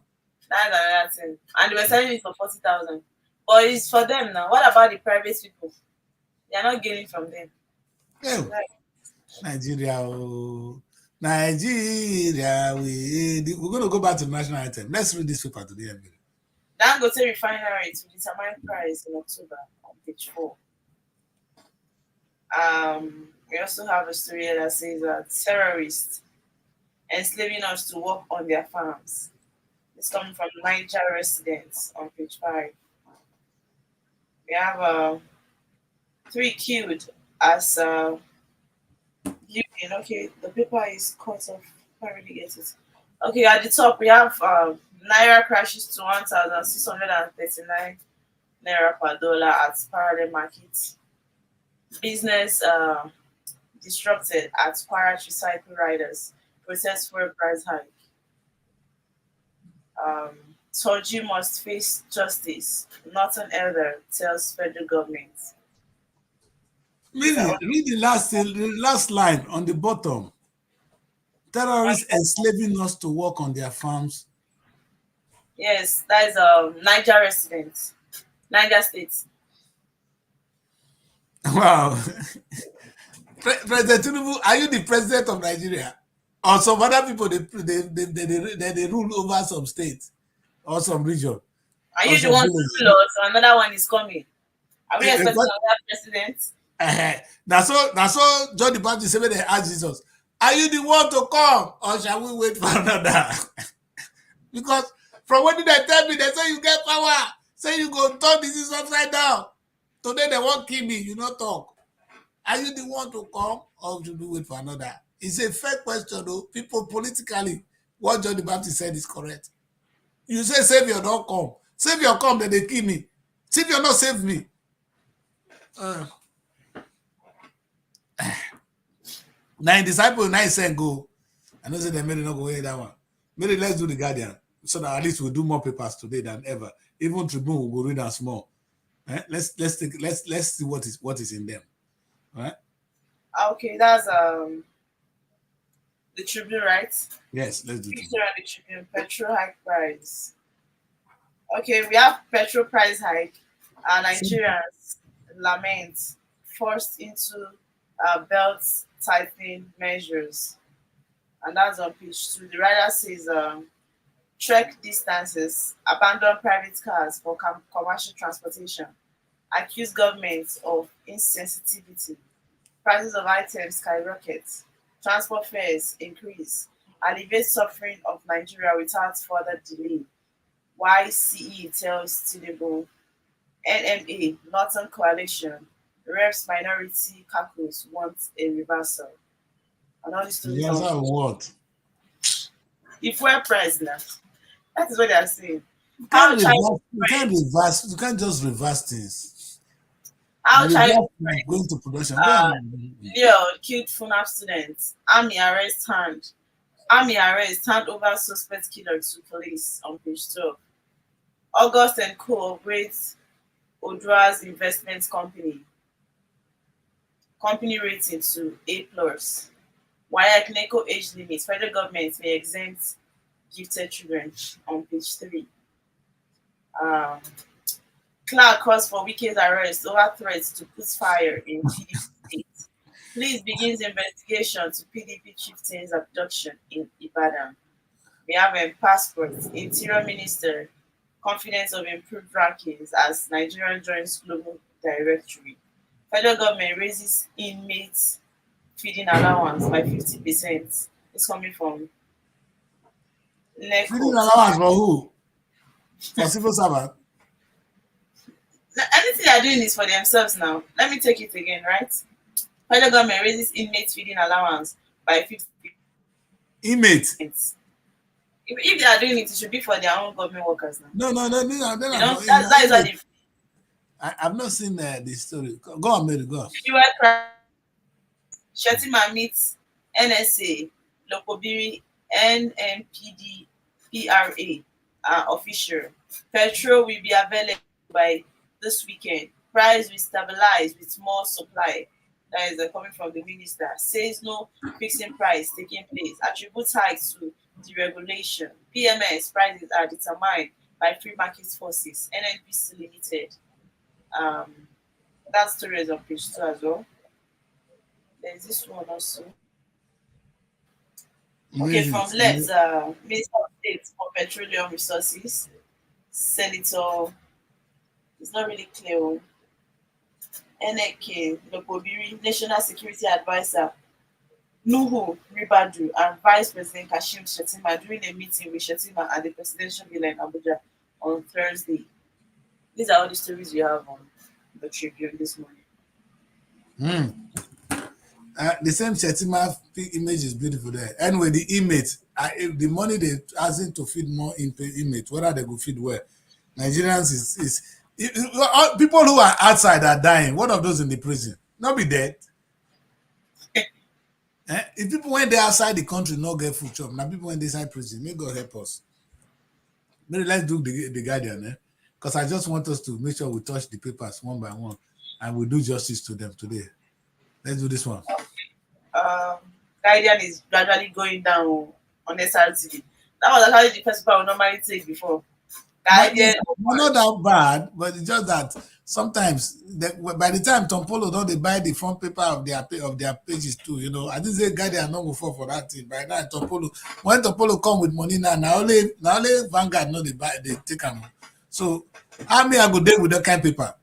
That's another thing. And they were selling it for 40,000. But it's for them now. What about the private people? They are not gaining from them. Oh, right. Nigeria, we're going to go back to the national anthem. Let's read this paper today. Dangote refinery to determine price in October on page 4. We also have a story that says that terrorists enslaving us to work on their farms. It's coming from Niger residents on page 5. We have 3 killed as living. Okay, the paper is cut off. I can't really get it. Okay, at the top we have Naira crashes to 1,639 Naira per dollar at parallel market. Business disrupted at Kwara Tricycle Riders. Protest for a price hike. Soji must face justice. Not an elder, tells federal government. Read the last line on the bottom. Terrorists enslaving us to work on their farms. Yes, that is Niger resident. Niger State. Wow. President Tinubu, are you the president of Nigeria? Or some other people, they rule over some states or some region? Are you the one to rule us? Another one is coming. Are we expecting another president? That's all John the Baptist said when they asked Jesus, are you the one to come or shall we wait for another? Because from when did they tell me, they say you get power, say you go turn this upside down. Today they won't kill me, you not talk. Are you the one to come or should we wait for another? It's a fair question though. People politically, what John the Baptist said is correct. You say Savior don't come. Savior come, then they kill me. Savior not save me. Nine disciples, 9 cents go. I know say they made it not go away that one. Maybe let's do the Guardian so that at least we'll do more papers today than ever. Even Tribune will go read and small. Let's see what is in them. All right. Okay, that's the Tribune, right? Yes, let's do Picture on the Tribune. Petrol hike price. Okay, we have petrol price hike. Nigerians lament forced into belt tightening measures, and that's on page 2. The writer says trek distances, abandon private cars for commercial transportation, accuse government of insensitivity, prices of items skyrocket, transport fares increase, alleviate suffering of Nigeria without further delay. YCE tells Tinubu, NMA, Northern Coalition, reps minority caucus wants a reversal. And all these things. What? If we're president, that is what they are saying. You can't just reverse things. How China going to production. Leo killed FUNAP students. Army arrest hand over suspect killer to police on page 12. August and Co. operates Odua's investment company. Company rating to A+. WAEC NECO age limit. Federal government may exempt gifted children on page 3. Clark calls for Wike's arrest over threats to put fire in PDP state. Police begins investigation to PDP chieftain's abduction in Ibadan. We have a passport, Interior Minister, confidence of improved rankings as Nigeria joins global directory. Federal government raises inmates feeding allowance by 50%. It's coming from Feeding NECO. allowance for who? For civil servant? Anything they are doing is for themselves now. Let me take it again, right? Federal government raises inmates feeding allowance by 50%. Inmates? If they are doing it, it should be for their own government workers now. No. You know, that is what they. I've not seen the story. Go on, Mary, go on. Shettima meets NSA, Lokobiri, NMPD, PRA official. Petrol will be available by this weekend. Price will stabilize with more supply. That is coming from the minister. Says no fixing price taking place. Attributes hikes to deregulation. PMS prices are determined by free market forces. NNPC Limited. That story is on page 2 as well. There's this one also. Okay, from Let's Minister of State for Petroleum Resources, Senator, it's not really clear. NK Lokobiri, National Security Advisor, Nuhu Ribadu, and Vice President Kashim Shettima during a meeting with Shettima at the Presidential Villa in Abuja on Thursday. These are all the stories we have on the Tribune this morning. The same Shettima image is beautiful there. Anyway, the inmates, the money they asking to feed more inmates, whether they go feed where Nigerians is people who are outside are dying. What of those in the prison? Not be dead. If people when they outside the country not get food chop, now people when they inside prison, may God help us. Maybe let's do the Guardian, because I just want us to make sure we touch the papers one by one and we do justice to them today. Let's do this one. Guardian is gradually going down on SRTV. That was actually the first part I would normally take before. Guardian. Not that bad, but it's just that sometimes by the time Tom Polo don't they buy the front paper of their pages too, you know. I didn't say Guardian not go fall for that thing. By that Tom Polo, when Tom Polo come with money now only Vanguard know they take them. So how me I go there with that kind of paper?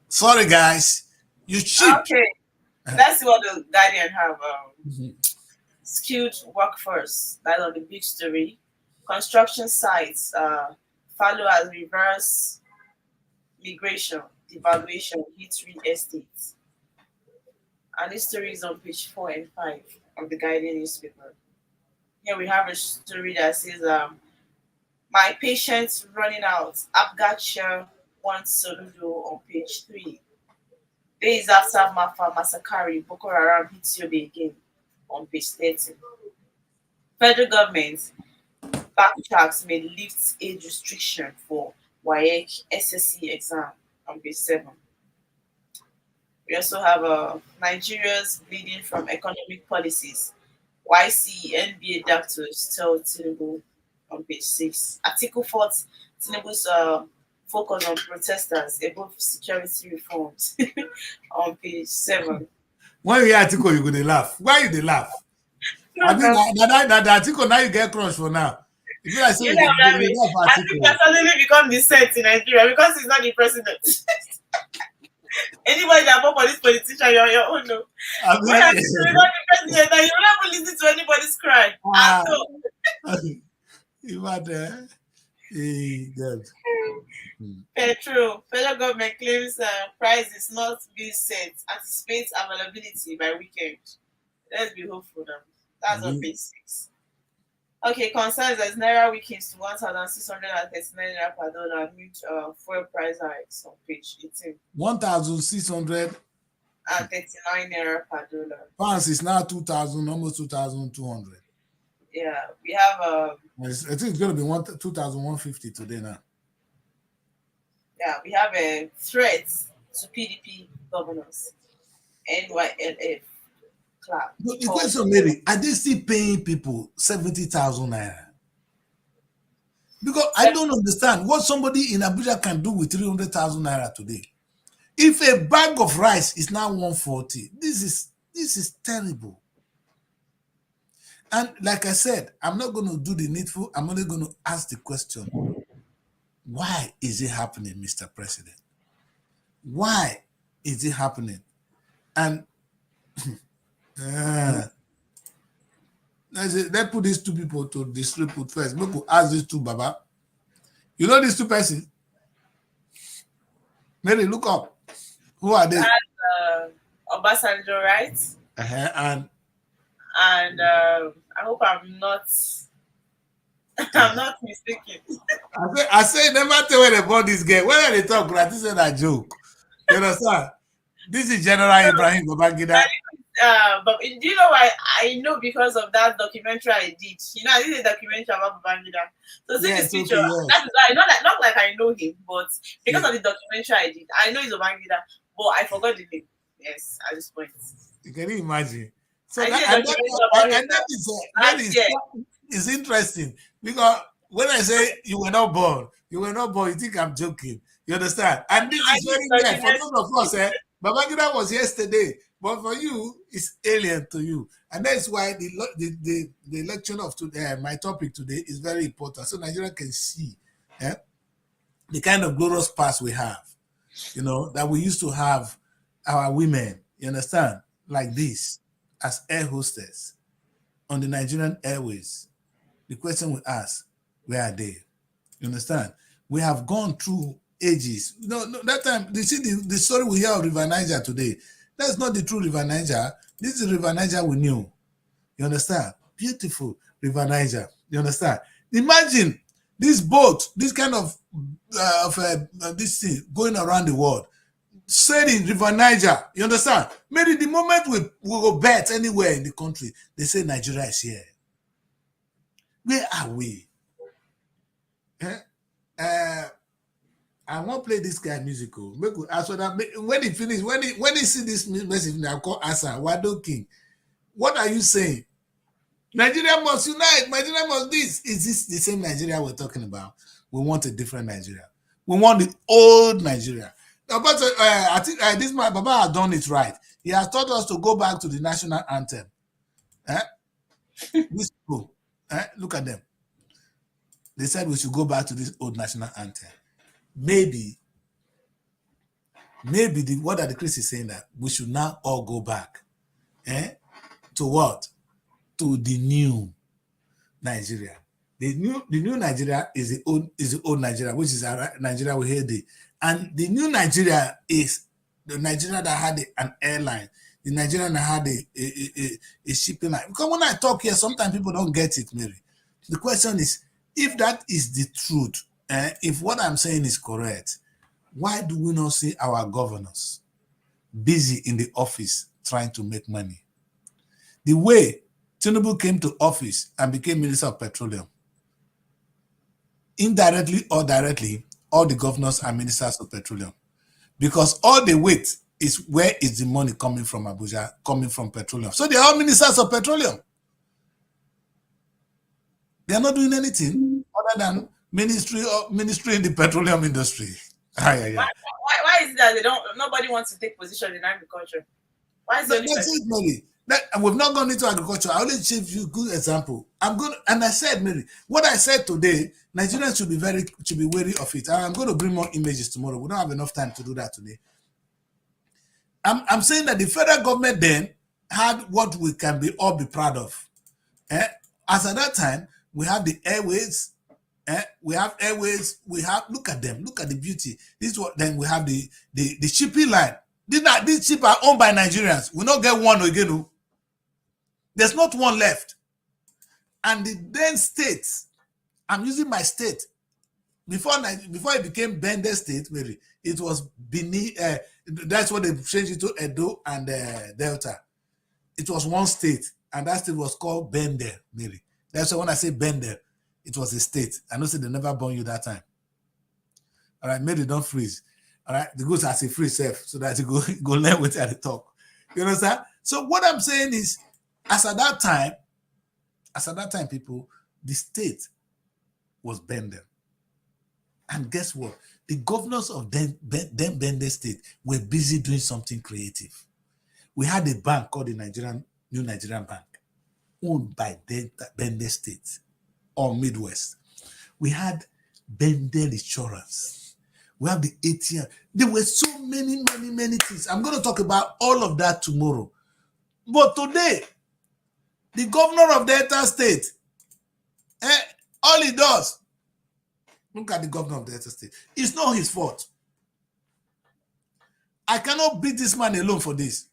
Sorry guys, you cheap. Okay. Let's see what the Guardian have. Skilled workforce. That's on the big story. Construction sites follow as reverse migration, devaluation hits real estate. And this story is on page 4 and 5 of the Guardian newspaper. Here we have a story that says, my patient's running out. Abgatshire wants Soludo on page 3. Days after Mafa Masakari, Boko Haram hits Yobe again on page 30. Federal government backtracks may lift age restriction for WAEC SSC exam on page 7. We also have Nigeria's bleeding from economic policies. YC NBA doctors tell Tinubu on page 6. Article 4, Tinubu's focus on protesters above security reforms on page 7. When you hear article, you're going to laugh. Why you they laugh? No, I mean, that article now you get crushed for now. If you like say I think that suddenly become the set in Nigeria because he's not the president. Anybody that vote for this politician, you're your own. No. I mean, when you're not the president, you will never listen to anybody's cry. You are there. Good. Federal government claims price is not being set. Anticipates availability by weekend. Let's be hopeful now. That's on page 6. Okay, concerns as Naira weakens to 1,639 Naira per dollar amid fuel price hikes on page 18. 1,639 Naira per dollar. Pounds is now 2,000, almost 2,200. Yeah, we have I think it's going to be 2,150 today now. Yeah, we have a threat to PDP governors. NYLF club. But the question, maybe, are they still paying people 70,000 naira? Because I don't understand what somebody in Abuja can do with 300,000 naira today. If a bag of rice is now 140, this is terrible. And like I said, I'm not going to do the needful. I'm only going to ask the question, why is it happening, Mr. President? Why is it happening? And let's put these two people to the street put first. We could ask these two, Baba. You know these two persons? Mary, look up. Who are they? Obasanjo, right? And I hope I'm not I'm not mistaken. I say never tell where they bought this girl. When they talk, I think it's a joke. You understand? This is General Ibrahim Babangida. But do you know why I know? Because of that documentary I did. You know, I did a documentary about Babangida. So see this picture. Okay, yes. That is why not like I know him, but because of the documentary I did, I know he's Babangida, but I forgot the name. Yes, at this point. You can imagine. So that is interesting because when I say you were not born, you think I'm joking. You understand? And this is very rare for some of us. Babangida was yesterday, but for you, it's alien to you. And that's why the election of today, my topic today, is very important. So Nigeria can see the kind of glorious past we have, that we used to have our women, you understand, like this, as air hostess on the Nigerian Airways. The question we ask, where are they? You understand? We have gone through ages. No, that time, you see the story we hear of River Niger today. That's not the true River Niger. This is River Niger we knew. You understand? Beautiful River Niger. You understand? Imagine this boat, this kind of this thing going around the world, sailing River Niger. You understand? Maybe the moment we go bet anywhere in the country, they say Nigeria is here. Where are we? I won't play this guy musical. When he finish, when he see this message, I'll call Asa, Wado King. What are you saying? Nigeria must unite. Nigeria must this. Is this the same Nigeria we're talking about? We want a different Nigeria. We want the old Nigeria. But I think this my Baba has done it right. He has taught us to go back to the national anthem. These people, look at them. They said we should go back to this old national anthem. Maybe what that the Christ is saying that we should now all go back to what? To the new Nigeria. The new Nigeria is the old Nigeria, which is Nigeria we hear the. And the new Nigeria is the Nigeria that had an airline, the Nigeria that had a shipping line. Because when I talk here, sometimes people don't get it, Mary. The question is, if that is the truth, if what I'm saying is correct, why do we not see our governors busy in the office trying to make money? The way Tinubu came to office and became Minister of Petroleum, indirectly or directly, all the governors are ministers of petroleum, because all they wait is where is the money coming from Abuja, coming from petroleum. So they are all ministers of petroleum. They are not doing anything other than ministry in the petroleum industry. Why is it that nobody wants to take position in agriculture? Why is it Mary? We've not gone into agriculture. I only give you a good example. And I said, Mary, what I said today, Nigerians should be wary of it. I'm going to bring more images tomorrow. We don't have enough time to do that today. I'm saying that the federal government then had what we can all be proud of. As at that time, we have the airways. We have airways. Look at them. Look at the beauty. Then we have the shipping line. These ships are owned by Nigerians. We not get one again. There's not one left. And the then states, I'm using my state. Before it became Bende State, Mary, it was Benin. That's what they changed it to, Edo and Delta. It was one state, and that state was called Bende, Mary. That's why when I say Bende, it was a state. I know say they never born you that time. All right, Mary, don't freeze. All right, the goods has a free self so that you go learn with at the talk. You understand? So what I'm saying is, as at that time, people, the state was Bende. And guess what? The governors of them Bende State were busy doing something creative. We had a bank called the New Nigerian Bank. owned by Bendel State or Midwest. We had Bendel Insurance. We have the ATM. There were so many things. I'm going to talk about all of that tomorrow. But today, the governor of Delta State, all he does, look at the governor of Delta State. It's not his fault. I cannot beat this man alone for this.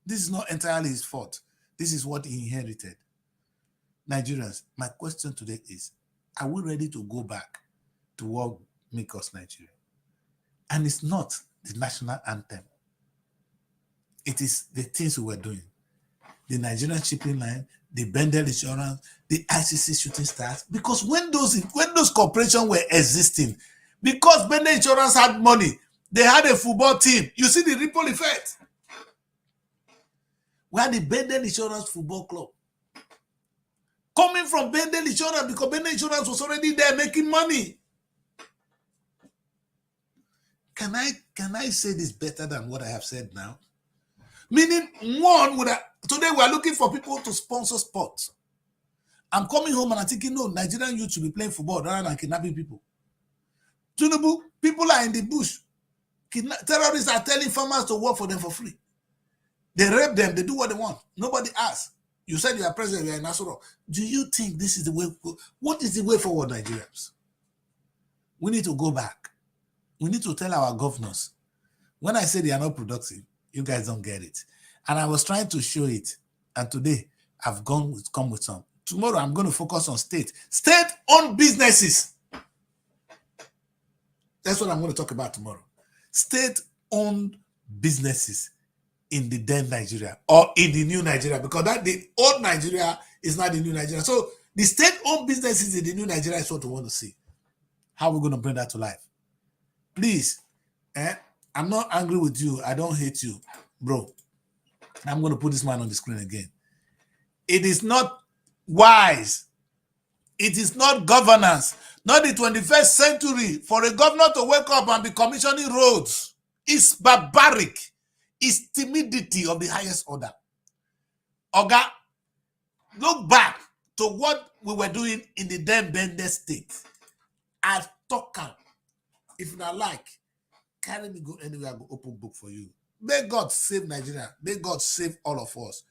This is not entirely his fault. This is what he inherited. Nigerians, my question today is, are we ready to go back to what makes us Nigeria? And it's not the national anthem. It is the things we were doing. The Nigerian shipping line, the Bendel Insurance, the ICC shooting stars. Because when those corporations were existing, because Bendel Insurance had money, they had a football team. You see the ripple effect. We had the Bendel Insurance Football Club. Coming from Bendel Insurance, because Bendel Insurance was already there making money. Can I say this better than what I have said now? Meaning, today we are looking for people to sponsor sports. I'm coming home and I'm thinking, no, Nigerian youth should be playing football rather than kidnapping people. Tinubu, people are in the bush. Terrorists are telling farmers to work for them for free. They rape them, they do what they want. Nobody asks. You said you are president, you are in Nasoro. Do you think this is the way? What is the way forward, Nigerians? We need to go back. We need to tell our governors. When I say they are not productive, you guys don't get it. And I was trying to show it. And today, I've come with some. Tomorrow, I'm going to focus on state-owned businesses. That's what I'm going to talk about tomorrow. State-owned businesses in the then Nigeria or in the new Nigeria, because the old Nigeria is not the new Nigeria. So the state-owned businesses in the new Nigeria is what we want to see. How are we going to bring that to life? Please, I'm not angry with you. I don't hate you, bro. I'm going to put this man on the screen again. It is not wise. It is not governance. Not the 21st century for a governor to wake up and be commissioning roads. It's barbaric. It's timidity of the highest order. Oga, look back to what we were doing in the then Bendel State. I've talked. If you not like, carry me go anywhere, I go open book for you. May God save Nigeria. May God save all of us.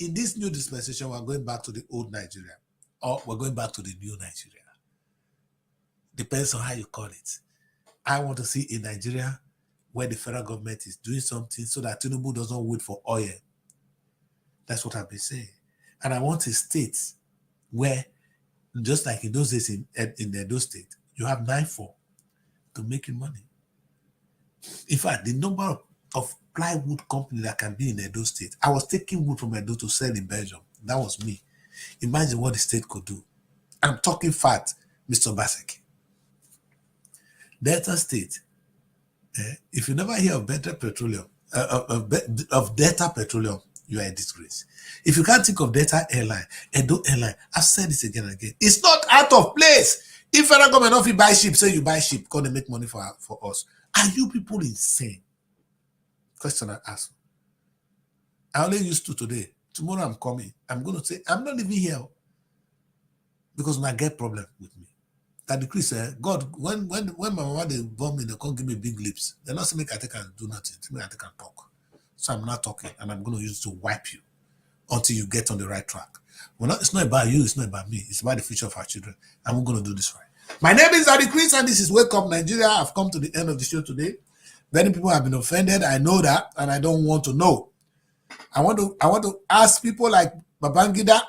In this new dispensation, we're going back to the old Nigeria, or we're going back to the new Nigeria. Depends on how you call it. I want to see a Nigeria where the federal government is doing something so that Tinubu doesn't wait for oil. That's what I've been saying. And I want a state where, just like in those days in Edo State, you have 9-4 to making money. In fact, the number of plywood companies that can be in Edo State. I was taking wood from Edo to sell in Belgium. That was me. Imagine what the state could do. I'm talking fat, Mr. Basek. Delta State. If you never hear of Delta Petroleum, of Delta Petroleum, you are a disgrace. If you can't think of Delta Airline, Edo Airline, I've said this again and again. It's not out of place. If federal government not buy ship, say you buy ship, because they make money for us. Are you people insane? Question I ask. I only used to today. Tomorrow I'm coming. I'm going to say, I'm not living here because I get problem with me. That the Chris said, God, when my mama they born me, they can't give me big lips. They're not saying I take and do nothing. I take and talk. So I'm not talking, and I'm going to use it to wipe you until you get on the right track. It's not about you. It's not about me. It's about the future of our children. And we're going to do this right. My name is Adi Chris, and this is Wake Up Nigeria. I've come to the end of the show today. Many people have been offended. I know that, and I don't want to know. I want to ask people like Babangida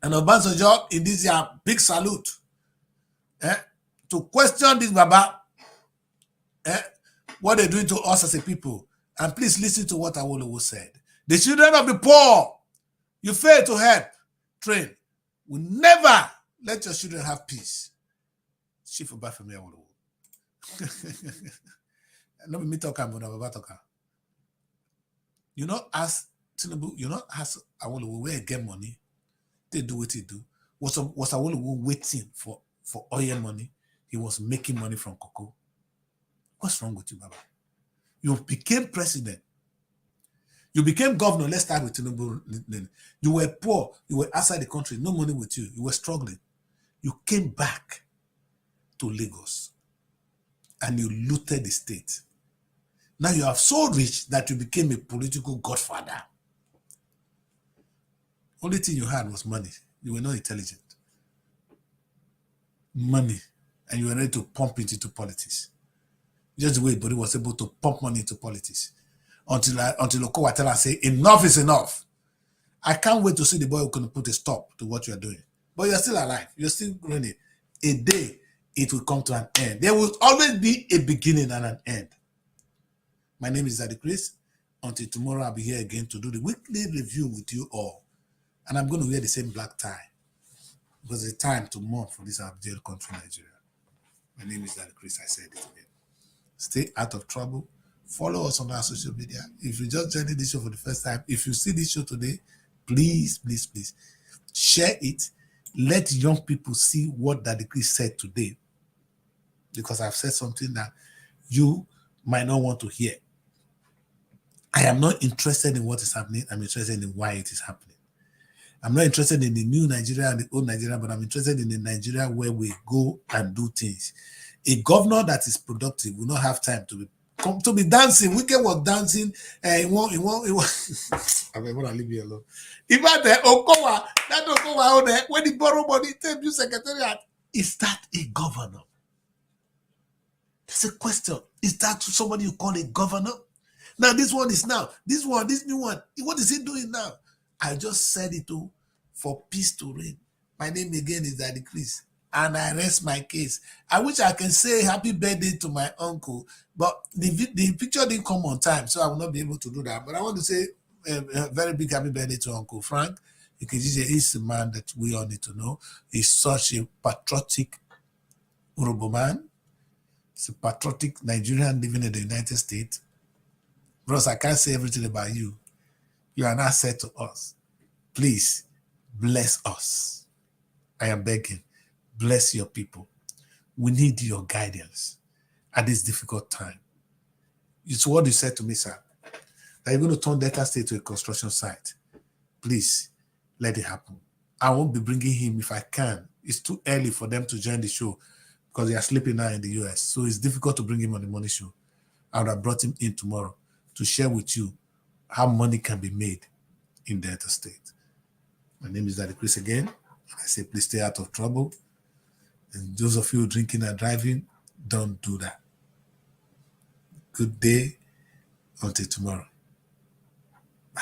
and Obasanjo in this year big salute to question this Baba, what they're doing to us as a people. And please listen to what Awolowo said. The children of the poor, you fail to help, train, will never let your children have peace. Chief of for me, Awolowo. Let me talk about Baba talker. You not ask Tinubu, you not ask Awolowo where he get money. They do what he do. Was Awolowo waiting for oil money? He was making money from cocoa. What's wrong with you, Baba? You became president. You became governor. Let's start with Tinubu. You were poor. You were outside the country. No money with you. You were struggling. You came back to Lagos and you looted the state. Now you are so rich that you became a political godfather. Only thing you had was money. You were not intelligent. Money. And you were ready to pump it into politics. Just the way Bori was able to pump money into politics. Until Okowa tell us, say, enough is enough. I can't wait to see the boy who can put a stop to what you are doing. But you're still alive. You're still running. A day, it will come to an end. There will always be a beginning and an end. My name is Daddy Chris. Until tomorrow, I'll be here again to do the weekly review with you all. And I'm going to wear the same black tie. Because it's time to mourn for this jail country, Nigeria. My name is Daddy Chris. I said it again. Stay out of trouble. Follow us on our social media. If you just joined this show for the first time, if you see this show today, please, please, please share it. Let young people see what Daddy Chris said today. Because I've said something that you might not want to hear. I am not interested in what is happening. I'm interested in why it is happening. I'm not interested in the new Nigeria and the old Nigeria, but I'm interested in the Nigeria where we go and do things. A governor that is productive will not have time to be dancing. Wicked was dancing. I want to leave you alone. Even the Okowa, that Okowa there, when he borrow money, take you secretariat. Is that a governor? That's a question. Is that somebody you call a governor? Now this one is this new one. What is he doing now? I just said it for peace to reign. My name again is Daddy Chris, and I rest my case. I wish I can say happy birthday to my uncle, but the picture didn't come on time, so I will not be able to do that. But I want to say a very big happy birthday to Uncle Frank. He's a man that we all need to know. He's such a patriotic Urobo man. He's a patriotic Nigerian living in the United States. Bros, I can't say everything about you. You are an asset to us. Please, bless us. I am begging. Bless your people. We need your guidance at this difficult time. It's what you said to me, sir. That you're going to turn Delta State to a construction site. Please, let it happen. I won't be bringing him if I can. It's too early for them to join the show because they are sleeping now in the US. So it's difficult to bring him on the morning show. I would have brought him in tomorrow to share with you how money can be made in Delta State. My name is Daddy Chris again. I say please stay out of trouble. And those of you drinking and driving, don't do that. Good day until tomorrow. Bye.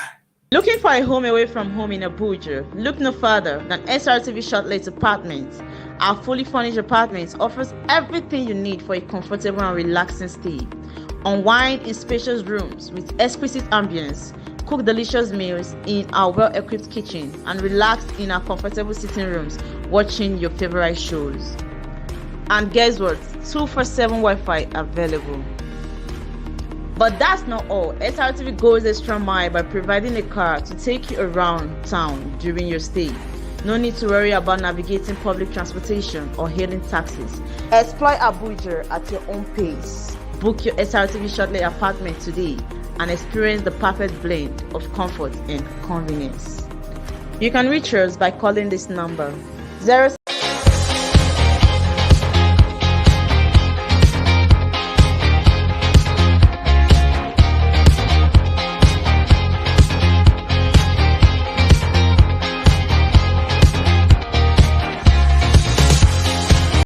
Looking for a home away from home in Abuja? Look no further than Srtv Shortlet Apartments. Our fully furnished apartments offers everything you need for a comfortable and relaxing stay. Unwind in spacious rooms with exquisite ambience. Cook delicious meals in our well-equipped kitchen and relax in our comfortable sitting rooms watching your favorite shows. And guess what? 247 Wi-Fi available. But that's not all. SRTV goes extra mile by providing a car to take you around town during your stay. No need to worry about navigating public transportation or hailing taxis. Explore Abuja at your own pace. Book your SRTV Shortlet apartment today and experience the perfect blend of comfort and convenience. You can reach us by calling this number 0